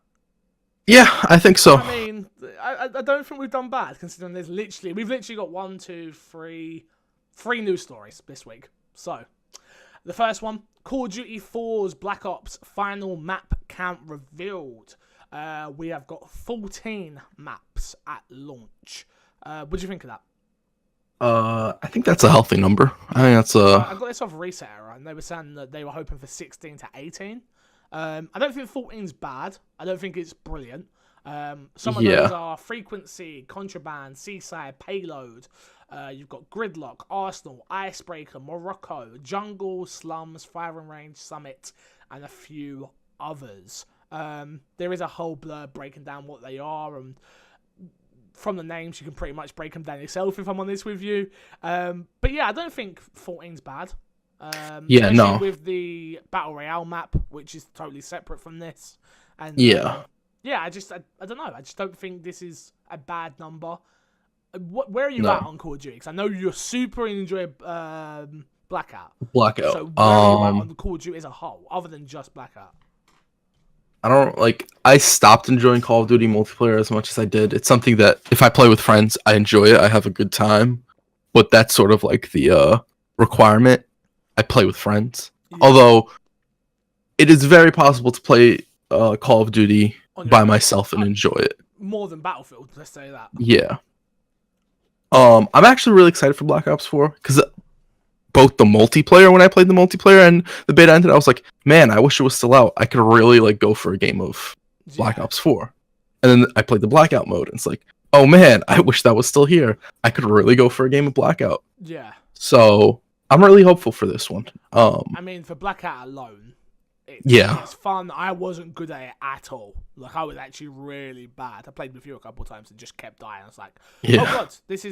Yeah, I think so. I mean, I don't think we've done bad, considering we've literally got 3 news stories this week. So, the first one, Call of Duty 4's Black Ops final map count revealed. We have got 14 maps at launch. What do you think of that? I think that's a healthy number. I think that's I got this off Reset Era, and they were saying that they were hoping for 16 to 18. I don't think 14's bad. I don't think it's brilliant. Some of those are Frequency, Contraband, Seaside, Payload. You've got Gridlock, Arsenal, Icebreaker, Morocco, Jungle, Slums, Firing Range, Summit, and a few others. There is a whole blurb breaking down what they are, and from the names, you can pretty much break them down yourself, if I'm honest with you. But yeah, I don't think 14's bad. No. With the Battle Royale map, which is totally separate from this. And I don't know. I just don't think this is a bad number. Where are you at on Call of Duty? Because I know you're super enjoy Blackout. Blackout. So where are you at on the Call of Duty as a whole, other than just Blackout? I don't like. I stopped enjoying Call of Duty multiplayer as much as I did. It's something that if I play with friends, I enjoy it. I have a good time, but that's sort of like the requirement. I play with friends, although it is very possible to play Call of Duty by myself and enjoy it. More than Battlefield, let's say that. Yeah. I'm actually really excited for Black Ops 4 because both the multiplayer, when I played the multiplayer and the beta ended, I was like, man, I wish it was still out. I could really like go for a game of Black Ops 4. And then I played the Blackout mode, and it's like, oh man, I wish that was still here. I could really go for a game of Blackout. Yeah. So I'm really hopeful for this one. I mean, for Blackout alone, it's fun. I wasn't good at it at all. Like, I was actually really bad. I played with you a couple of times and just kept dying. I was like, oh god, there's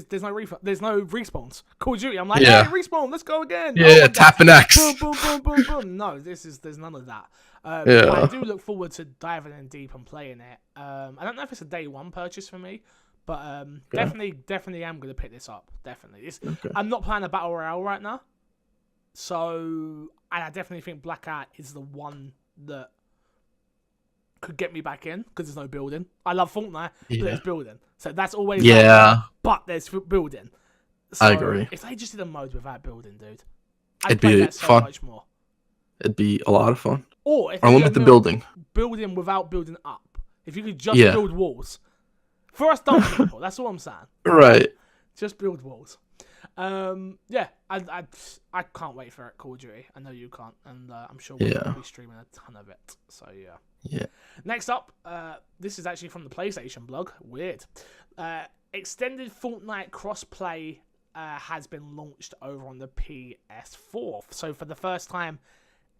no respawns. Call of Duty, I'm like, hey, respawn, let's go again. Yeah, tap an X. Boom, boom, boom, boom, boom. No, there's none of that. I do look forward to diving in deep and playing it. I don't know if it's a day one purchase for me, but definitely am going to pick this up. Definitely. I'm not playing a Battle Royale right now. So, and I definitely think Blackout is the one that could get me back in because there's no building. I love Fortnite, but there's building. So that's always but there's building. So I agree. If they just did a mode without building, dude, it'd be that so much more. It'd be a lot of fun. Or if limit the building without building up. If you could just build walls. For us dumb people, that's all I'm saying. Right. Just build walls. I can't wait for it, Call of Duty. I know you can't, and I'm sure we'll be streaming a ton of it. So yeah. Next up, this is actually from the PlayStation blog. Weird. Extended Fortnite crossplay has been launched over on the PS4. So for the first time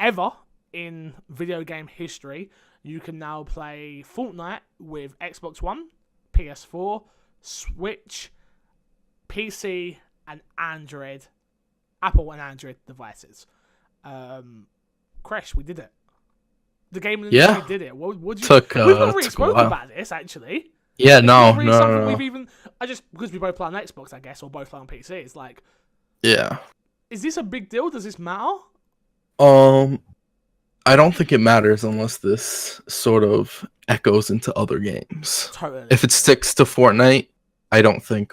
ever in video game history, you can now play Fortnite with Xbox One, PS4, Switch, PC, and Android, Apple and Android devices. Crash, we did it. The game industry did it. What you? We've not really spoken about this actually. Yeah, no. We've even because we both play on Xbox, I guess, or both play on PC. It's like, is this a big deal? Does this matter? I don't think it matters unless this sort of echoes into other games. Totally. If it sticks to Fortnite, I don't think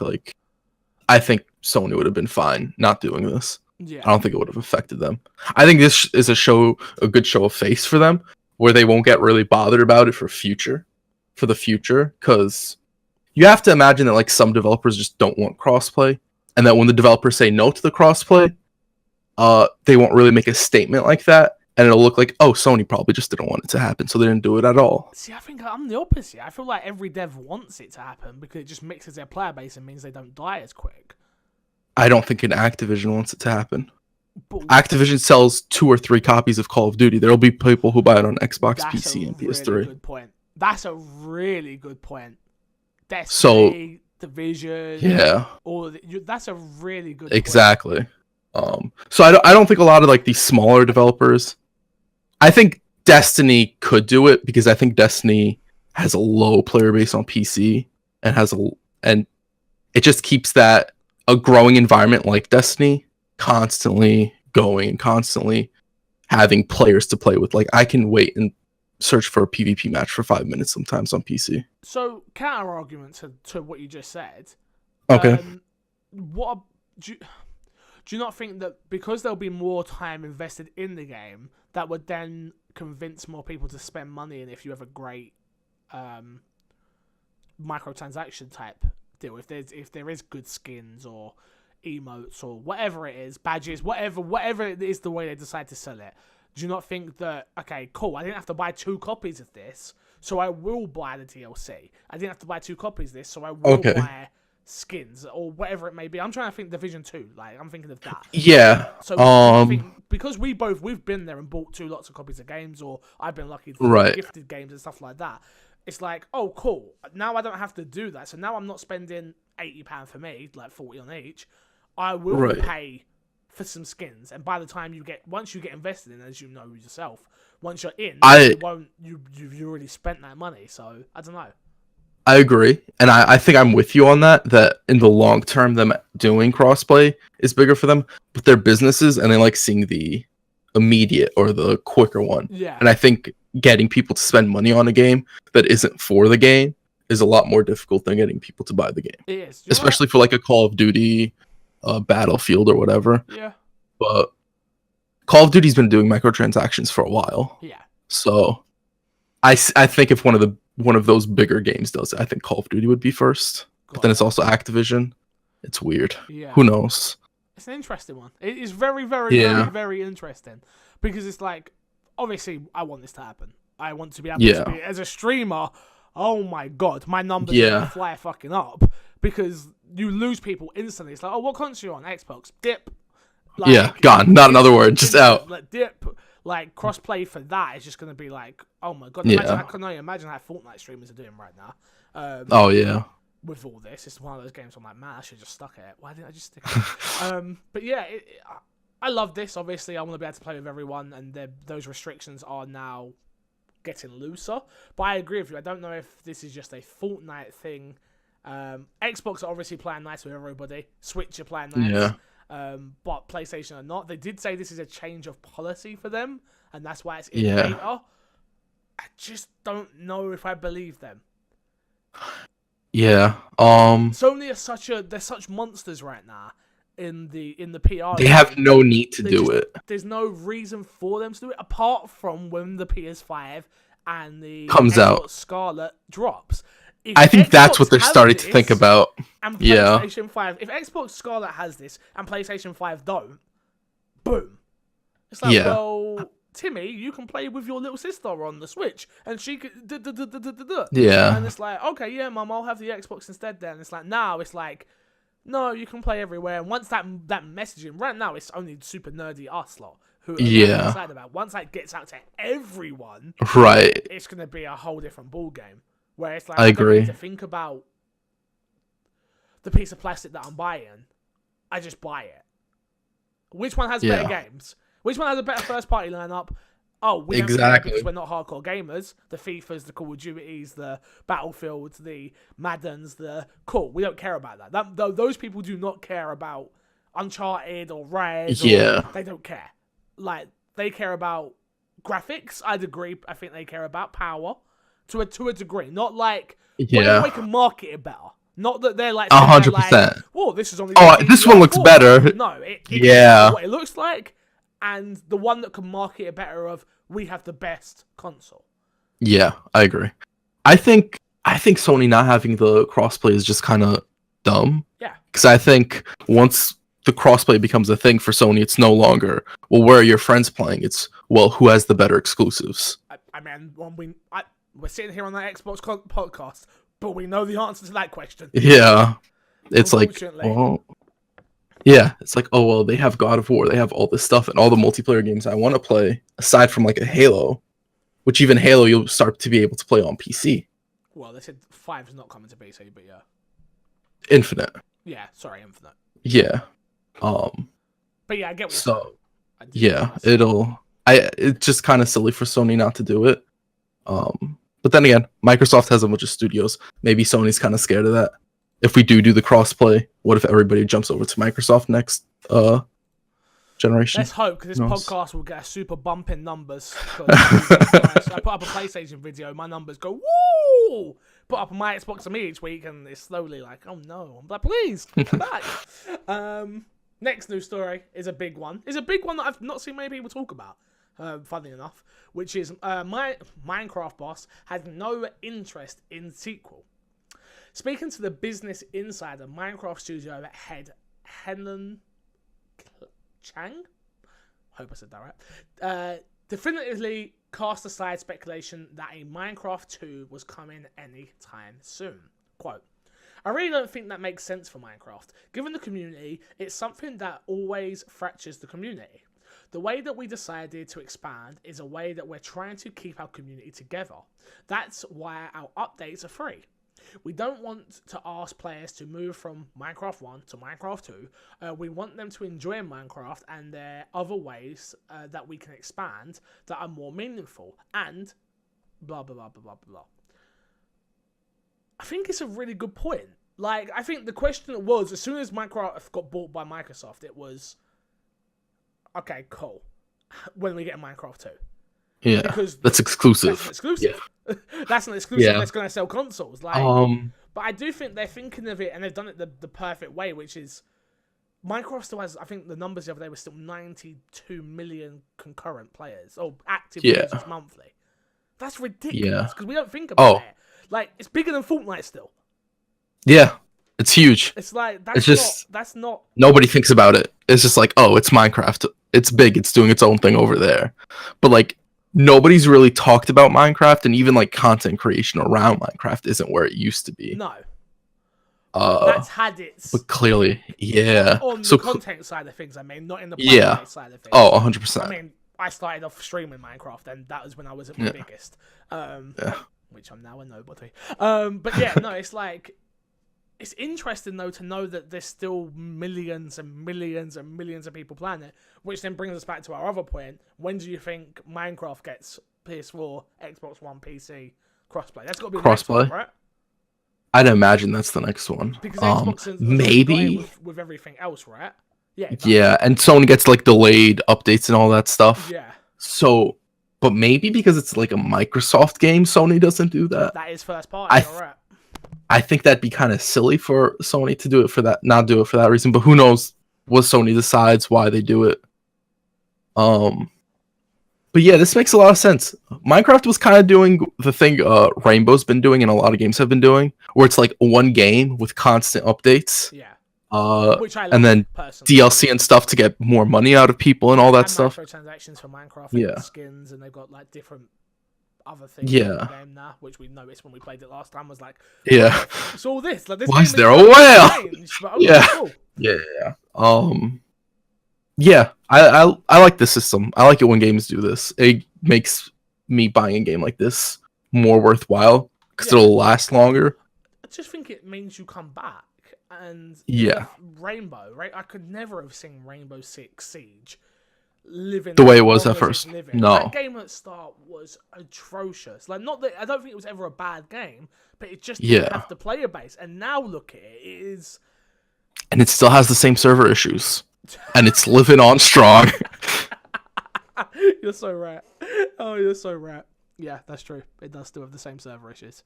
I think Sony would have been fine not doing this. Yeah. I don't think it would have affected them. I think this is a good show of face for them, where they won't get really bothered about it for the future, because you have to imagine that some developers just don't want crossplay, and that when the developers say no to the crossplay, they won't really make a statement like that, and it'll look like, oh, Sony probably just didn't want it to happen, so they didn't do it at all. See, I think I'm the opposite. I feel like every dev wants it to happen because it just mixes their player base and means they don't die as quick. I don't think an Activision wants it to happen. But Activision sells 2 or 3 copies of Call of Duty. There'll be people who buy it on Xbox, PC, and PS3. Really good point. That's a really good point. Destiny, Division, that's a really good point. Exactly. So I don't think a lot of these smaller developers. I think Destiny could do it because I think Destiny has a low player base on PC and it just keeps that a growing environment like Destiny constantly going and constantly having players to play with. I can wait and search for a PvP match for 5 minutes sometimes on PC. So counter argument to what you just said. Okay. Do you not think that because there'll be more time invested in the game, that would then convince more people to spend money in if you have a great microtransaction type deal? If there is good skins or emotes or whatever it is, badges, whatever it is, the way they decide to sell it. Do you not think that, okay, cool, I didn't have to buy 2 copies of this, so I will buy the DLC. I didn't have to buy 2 copies of this, so I will buy skins or whatever it may be. I'm trying to think Division 2. I'm thinking of that. Yeah. So I think because we've been there and bought 2 lots of copies of games, or I've been lucky to get gifted games and stuff like that. It's like, oh, cool. Now I don't have to do that. So now I'm not spending £80 for me, 40 on each. I will pay for some skins, and by the time once you get invested in, as you know yourself, once you're in, you've already spent that money. So I don't know. I agree, and I think I'm with you on that in the long term, them doing crossplay is bigger for them, but they're businesses and they like seeing the immediate or the quicker one. Yeah. And I think getting people to spend money on a game that isn't for the game is a lot more difficult than getting people to buy the game. It is. Especially for like a Call of Duty, Battlefield or whatever. Yeah. But Call of Duty's been doing microtransactions for a while. Yeah. So I think if one of those bigger games does it, I think Call of Duty would be first. But then it's also Activision. It's weird. Yeah. Who knows? It's an interesting one. It is very, very, very interesting. Because it's like, obviously, I want this to happen. I want to be able to be, as a streamer, oh my god, my numbers are gonna fly fucking up. Because you lose people instantly. It's like, oh, what console are you on? Xbox. Dip. Like, gone. Not another word, just out. Like, dip. Like, crossplay for that is just going to be like, oh my god. Imagine how Fortnite streamers are doing right now. Oh, yeah. With all this, it's one of those games I'm like, man, I should have just stuck at it. Why didn't I just stick it? But yeah, I love this. Obviously, I want to be able to play with everyone, and those restrictions are now getting looser. But I agree with you. I don't know if this is just a Fortnite thing. Xbox are obviously playing nice with everybody. Switch are playing nice. But PlayStation are not. They did say this is a change of policy for them, and that's why it's in beta. I just don't know if I believe them. Yeah. Sony are they're such monsters right now in the PR. They have no need to do it. There's no reason for them to do it apart from when the PS5 and the comes Xbox out. Scarlet drops. I think that's what they're starting to think about. And PlayStation 5, if Xbox Scarlet has this and PlayStation 5 don't, boom. It's like, well, Timmy, you can play with your little sister on the Switch, and she could Yeah. And it's like, okay, yeah, Mum, I'll have the Xbox instead then. It's like, now it's like, no, you can play everywhere. And once that messaging, right now it's only super nerdy us lot who are excited about. Once that gets out to everyone, right, it's going to be a whole different ball game. Where it's like, I agree. Don't need to think about the piece of plastic that I'm buying. I just buy it. Which one has better games? Which one has a better first party lineup? Oh, we don't care because we're not hardcore gamers. The FIFAs, the Call of Duties, the Battlefields, the Maddens, cool. We don't care about that. Those people do not care about Uncharted or Rise. They don't care. Like, they care about graphics. I'd agree. I think they care about power to a degree. Not like, whatever way can market it better. Not that they're like 100%. Whoa, this is on the this one looks better. No, it what it looks like, and the one that can market it better of we have the best console. Yeah, I agree. I think Sony not having the crossplay is just kind of dumb. Yeah. Because I think once the crossplay becomes a thing for Sony, it's no longer, well, where are your friends playing? It's, well, who has the better exclusives? I mean, we're sitting here on that Xbox podcast, but we know the answer to that question. Yeah. It's like, well, yeah, it's like, oh, well, they have God of War, they have all this stuff, and all the multiplayer games I want to play, aside from like a Halo, which even Halo you'll start to be able to play on PC. Well, they said 5 is not coming to PC, but yeah. Infinite. Yeah, sorry, Infinite. Yeah. But yeah, I get what you're saying. Yeah, it's just kind of silly for Sony not to do it. But then again, Microsoft has a bunch of studios. Maybe Sony's kind of scared of that. If we do the crossplay, what if everybody jumps over to Microsoft next generation? Let's hope, because this podcast will get a super bump in numbers. I put up a PlayStation video, my numbers go woo. Put up on my Xbox and me each week, and it's slowly like, oh no. I'm like, please come back. Next news story is a big one. It's a big one that I've not seen many people talk about. Funny enough, which is my Minecraft boss has no interest in sequel. Speaking to the Business Insider, Minecraft studio head Helen Chang, hope I said that right, definitively cast aside speculation that a Minecraft 2 was coming anytime soon. Quote, I really don't think that makes sense for Minecraft. Given the community, it's something that always fractures the community. The way that we decided to expand is a way that we're trying to keep our community together. That's why our updates are free. We don't want to ask players to move from Minecraft 1 to Minecraft 2. We want them to enjoy Minecraft, and there are other ways that we can expand that are more meaningful, and blah, blah, blah, blah, blah, blah. I think it's a really good point. Like, I think the question was, as soon as Minecraft got bought by Microsoft, it was, okay, cool. When we get Minecraft 2. Yeah, because that's exclusive. That's an exclusive. Yeah. That's an exclusive that's going to sell consoles. Like, but I do think they're thinking of it, and they've done it the perfect way, which is Minecraft still has. I think the numbers the other day were still 92 million concurrent players or active users monthly. That's ridiculous because we don't think about it. Like, it's bigger than Fortnite still. Yeah, it's huge. It's like that's not. Nobody thinks about it. It's just like, oh, it's Minecraft. It's big. It's doing its own thing over there. But like, nobody's really talked about Minecraft, and even like content creation around Minecraft isn't where it used to be. No. That's had its. But clearly, yeah. On the content side of things, I mean, not in the play side of things. Oh, 100%. I mean, I started off streaming Minecraft, and that was when I was at my biggest. Which I'm now a nobody. But yeah, no, it's like, it's interesting though to know that there's still millions and millions and millions of people playing it, which then brings us back to our other point. When do you think Minecraft gets PS4, Xbox One, PC crossplay? That's got to be the next one, right? I'd imagine that's the next one. Because Xbox is maybe with everything else, right? Yeah. Yeah, and Sony gets like delayed updates and all that stuff. Yeah. So, but maybe because it's like a Microsoft game, Sony doesn't do that. That is first party, alright. I think that'd be kind of silly for Sony to do it for that, not do it for that reason. But who knows what Sony decides why they do it. But yeah, this makes a lot of sense. Minecraft was kind of doing the thing Rainbow's been doing and a lot of games have been doing, where it's like one game with constant updates. Yeah. Which I love, and then personally. DLC and stuff to get more money out of people and all that stuff. Microtransactions for Minecraft, skins, and they've got like different other things in the game now, which we noticed when we played it last time. Was like, it's all this. Like, this why is there a whale? Cool. Yeah, I like the system. I like it when games do this. It makes me buying a game like this more worthwhile because it'll last longer. I just think it means you come back. And Rainbow, right? I could never have seen Rainbow Six Siege living the way it was at first. No, that game at the start was atrocious. Like, not that I don't think it was ever a bad game, but it just didn't have the player base. And now look at it, it is, and it still has the same server issues, and it's living on strong. You're so right. Oh, you're so right. Yeah, that's true. It does still have the same server issues.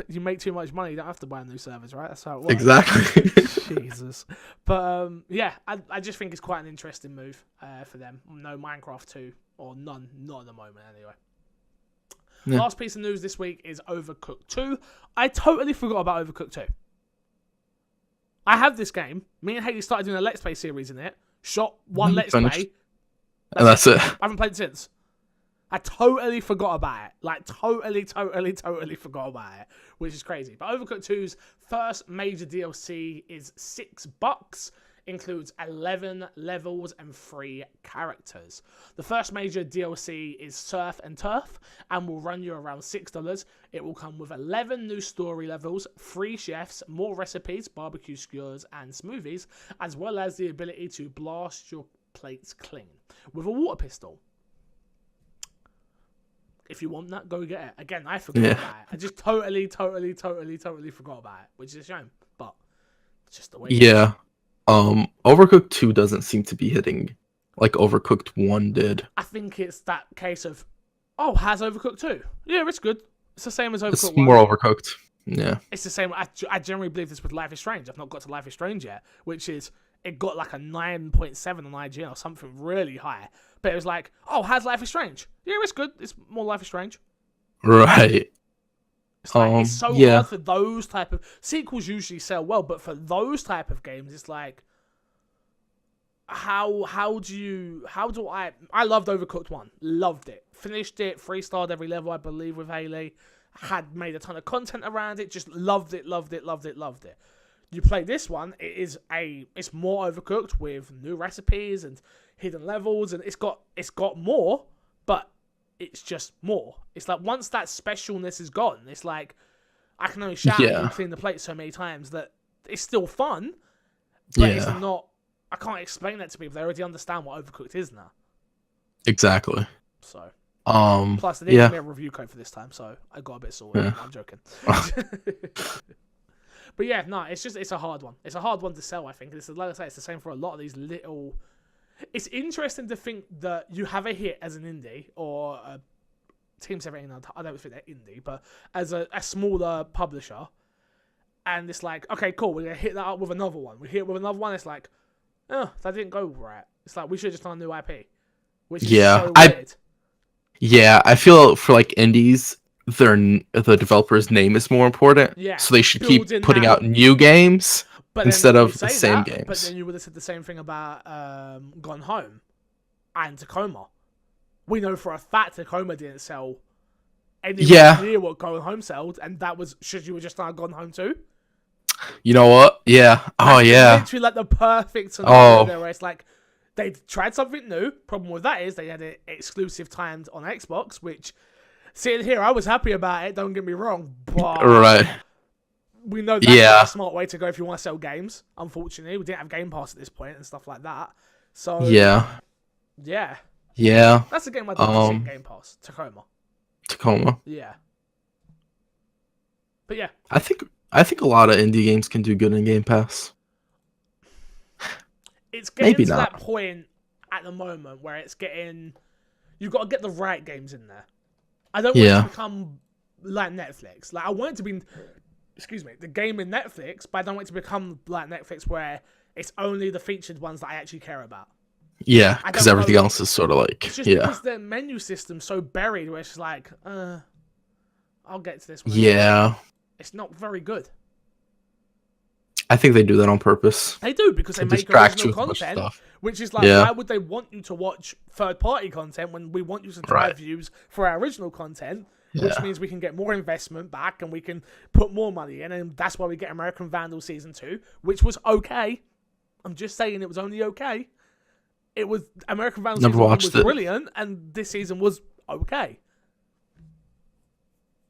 You make too much money, you don't have to buy new servers, right? That's how it works. Exactly. Jesus. But yeah, I just think it's quite an interesting move for them. No Minecraft 2, or none, not at the moment anyway. Yeah. Last piece of news this week is Overcooked 2. I totally forgot about Overcooked 2. I have this game. Me and Haley started doing a Let's Play series in it. Shot one Let's Play. And that's it. I haven't played it since. I totally forgot about it. Like, totally forgot about it. Which is crazy. But Overcooked 2's first major DLC is $6. Includes 11 levels and 3 characters. The first major DLC is Surf and Turf and will run you around $6. It will come with 11 new story levels, 3 chefs, more recipes, barbecue skewers and smoothies, as well as the ability to blast your plates clean with a water pistol. If you want that, go get it. Again, I forgot about it. I just totally forgot about it, which is a shame. But it's just the way it is. Overcooked 2 doesn't seem to be hitting like Overcooked 1 did. I think it's that case of, has Overcooked 2? Yeah, it's good. It's the same as Overcooked 1. It's more Overcooked. Yeah. It's the same. I generally believe this with Life is Strange. I've not got to Life is Strange yet, which is, it got like a 9.7 on IGN or something really high. But it was like, how's Life is Strange? Yeah, it's good. It's more Life is Strange. Right. It's, like, it's so hard for those type of... Sequels usually sell well, but for those type of games, it's like... How do I... I loved Overcooked 1. Loved it. Finished it. 3-starred every level, I believe, with Haley. Had made a ton of content around it. Just loved it. You play this one, it's more Overcooked with new recipes and hidden levels, and it's got more, but it's just more. It's like, once that specialness is gone, it's like, I can only shout and clean the plate so many times that it's still fun, but it's not, I can't explain that to people. They already understand what Overcooked is now. Exactly. So, plus they didn't give me a review code for this time, so I got a bit sorted. I'm joking. But yeah, no, it's a hard one. It's a hard one to sell, I think. Like I say, it's the same for a lot of these little it's interesting to think that you have a hit as an indie or a Team 17. I don't think they're indie, but as a smaller publisher, and it's like, okay, cool, we're gonna hit that up with another one. We hit it with another one. It's like, oh, that didn't go right. It's like we should have just done a new IP, which is so weird. Yeah, I feel for like indies, the developer's name is more important. Yeah, so they should keep putting out new games instead of the same games. But then you would have said the same thing about Gone Home and Tacoma. We know for a fact Tacoma didn't sell anywhere near what Gone Home sold, and that was should you have just done Gone Home too? You know what? Yeah. Oh, yeah. Literally like the perfect scenario there where it's like they tried something new. Problem with that is they had it exclusive timed on Xbox, which sitting here I was happy about it. Don't get me wrong, but we know that's not a smart way to go if you want to sell games. Unfortunately, we didn't have Game Pass at this point and stuff like that. So yeah. That's the game I didn't see Game Pass. Tacoma. Yeah. But yeah, I think a lot of indie games can do good in Game Pass. It's getting to that point at the moment where it's getting... You've got to get the right games in there. I don't want it to become like Netflix. Like I want it to be... Excuse me. The game in Netflix, but I don't want it to become like Netflix where it's only the featured ones that I actually care about. Yeah, because everything else is sort of like... It's just because their menu system's so buried where it's just like, I'll get to this one. Yeah. It's not very good. I think they do that on purpose. They do, because they make original content, which is like, why would they want you to watch third-party content when we want you to drive views for our original content, which means we can get more investment back and we can put more money in, and that's why we get American Vandal Season 2, which was okay. I'm just saying it was only okay. It was American Vandal Season 1 was brilliant, and this season was okay.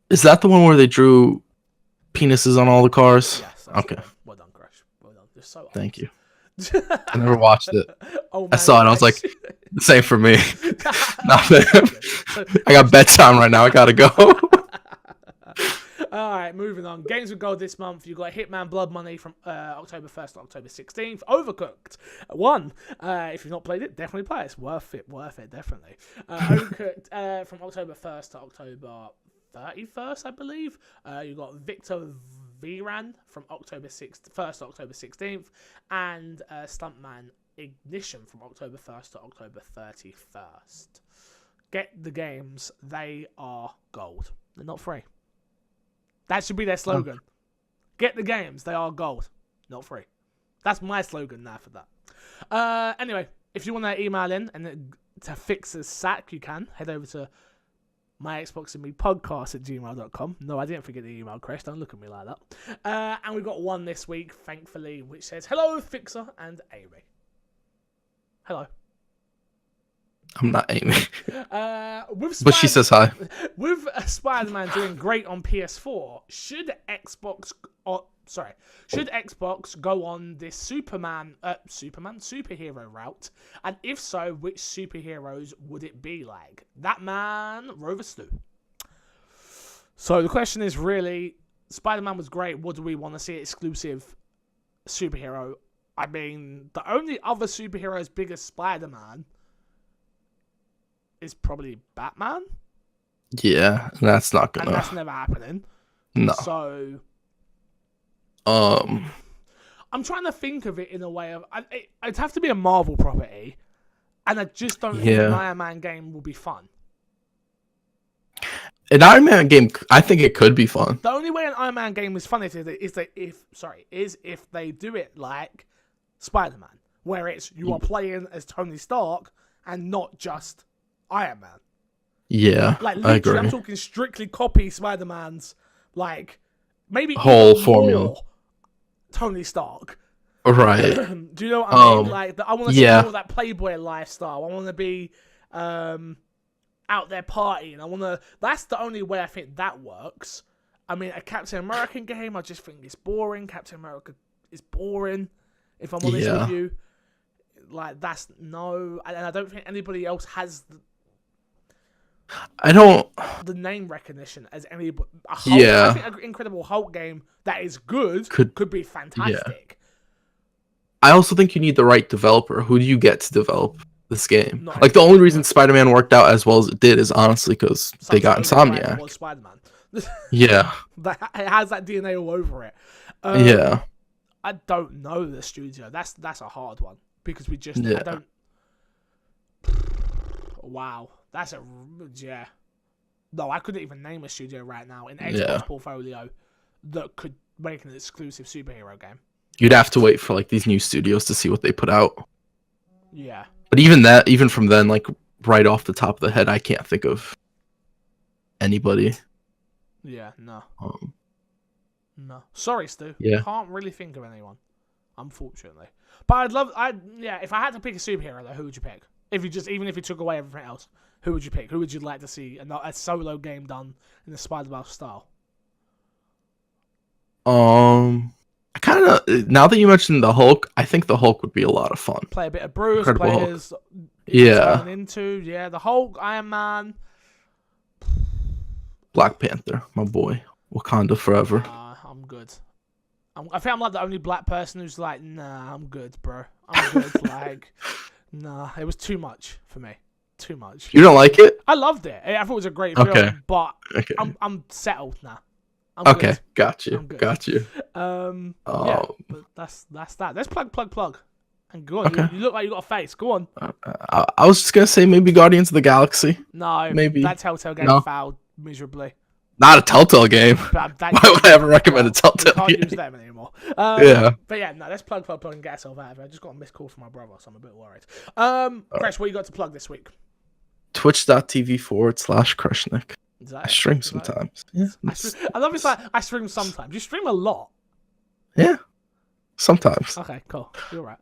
Is that the one where they drew penises on all the cars? Yes. Okay. Well done, Crash. Well done. You're so Thank you. I never watched it. I saw it. I was like, same for me. Nothing. I got bedtime right now. I gotta go. All right, moving on. Games with gold this month. You got Hitman Blood Money from October 1st to October 16th. Overcooked 1. If you've not played it, definitely play it. It's worth it, definitely. Overcooked from October 1st to October 31st, I believe. You got Victor Vran from October 1st to October 16th, and Stuntman Ignition from October 1st to October 31st. Get the games. They are gold. They're not free. That should be their slogan. Get the games. They are gold. Not free. That's my slogan now for that. Anyway, if you want to email in and to fix the sack, you can. Head over to my Xbox and Me podcast at gmail.com. No, I didn't forget the email, Chris. Don't look at me like that. And we've got one this week, thankfully, which says, hello, Fixer and Amy. Hello. I'm not Amy. But she says hi. With Spider-Man doing great on PS4, should Xbox go on this superhero route? And if so, which superheroes would it be like? That man, Rover Stu. So the question is really, Spider-Man was great. What do we want to see exclusive superhero? I mean, the only other superhero as big as Spider-Man is probably Batman. Yeah, that's not gonna. And that's never happening. No. So, I'm trying to think of it in a way of it'd have to be a Marvel property, and I just don't think an Iron Man game will be fun. An Iron Man game, I think it could be fun. The only way an Iron Man game is fun is if they do it like Spider-Man, where it's you are playing as Tony Stark and not just Iron Man. Yeah, like literally, I agree. I'm talking strictly copy Spider-Man's, like maybe whole formula. Tony Stark. Right. Do you know what I mean? Like, I want to see more of that Playboy lifestyle. I want to be out there partying. I want to. That's the only way I think that works. I mean, a Captain American game, I just think it's boring. Captain America is boring. If I'm honest with you, like that's no, and I don't think anybody else has. The name recognition as any. I think an Incredible Hulk game that is good could be fantastic. I also think you need the right developer. Who do you get to develop this game? Not Like, the only reason Spider-Man worked out as well as it did is honestly because they got Insomniac. Was Spider-Man. Yeah. It has that DNA all over it. Yeah. I don't know the studio. That's a hard one because we just Yeah. I don't. Wow, that's yeah. No, I couldn't even name a studio right now in Xbox portfolio that could make an exclusive superhero game. You'd have to wait for like these new studios to see what they put out. Yeah. But even from then, like right off the top of the head, I can't think of anybody. Yeah, no. No. Sorry, Stu. Yeah. Can't really think of anyone, unfortunately. But if I had to pick a superhero, though, who would you pick? Even if you took away everything else, who would you pick? Who would you like to see a solo game done in the Spider-Man style? I kind of, now that you mentioned the Hulk, I think the Hulk would be a lot of fun. Play a bit of Bruce, Incredible play Hulk. his Yeah. The Hulk, Iron Man, Black Panther, my boy. Wakanda forever. I'm good. I think I'm like the only black person who's like, nah, I'm good, bro. I'm good. Like, nah, it was too much for me. Too much. You don't like it? I loved it. I thought it was a great film, but I'm settled now. Okay, good. got you. Yeah, but that's that. Let's plug. And go on. Okay. You look like you got a face. Go on. I was just gonna say maybe Guardians of the Galaxy. No, maybe that Telltale game fouled miserably. Not a Telltale game. Why would I ever recommend a Telltale game? We can't use them anymore. Yeah. But yeah, no, let's plug and get ourselves out of it. I just got a missed call from my brother, so I'm a bit worried. Crash, what you got to plug this week? Twitch.tv/Crushnick. I stream sometimes. Yeah. I love it's like I stream sometimes. You stream a lot. Yeah. Sometimes. Okay, cool. You're right.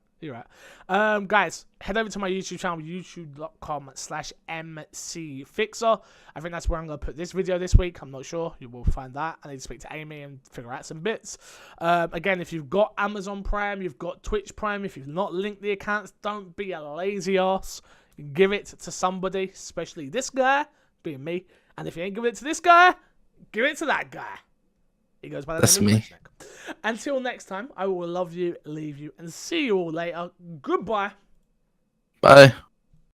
Guys, head over to my YouTube channel, youtube.com/mcfixer. I think that's where I'm going to put this video this week. I'm not sure. You will find that. I need to speak to Amy and figure out some bits. Again, if you've got Amazon Prime, you've got Twitch Prime, if you've not linked the accounts, don't be a lazy ass. Give it to somebody, especially this guy, being me. And if you ain't giving it to this guy, give it to that guy. He goes by the name of Krishnik. Until next time, I will love you, leave you, and see you all later. Goodbye. Bye.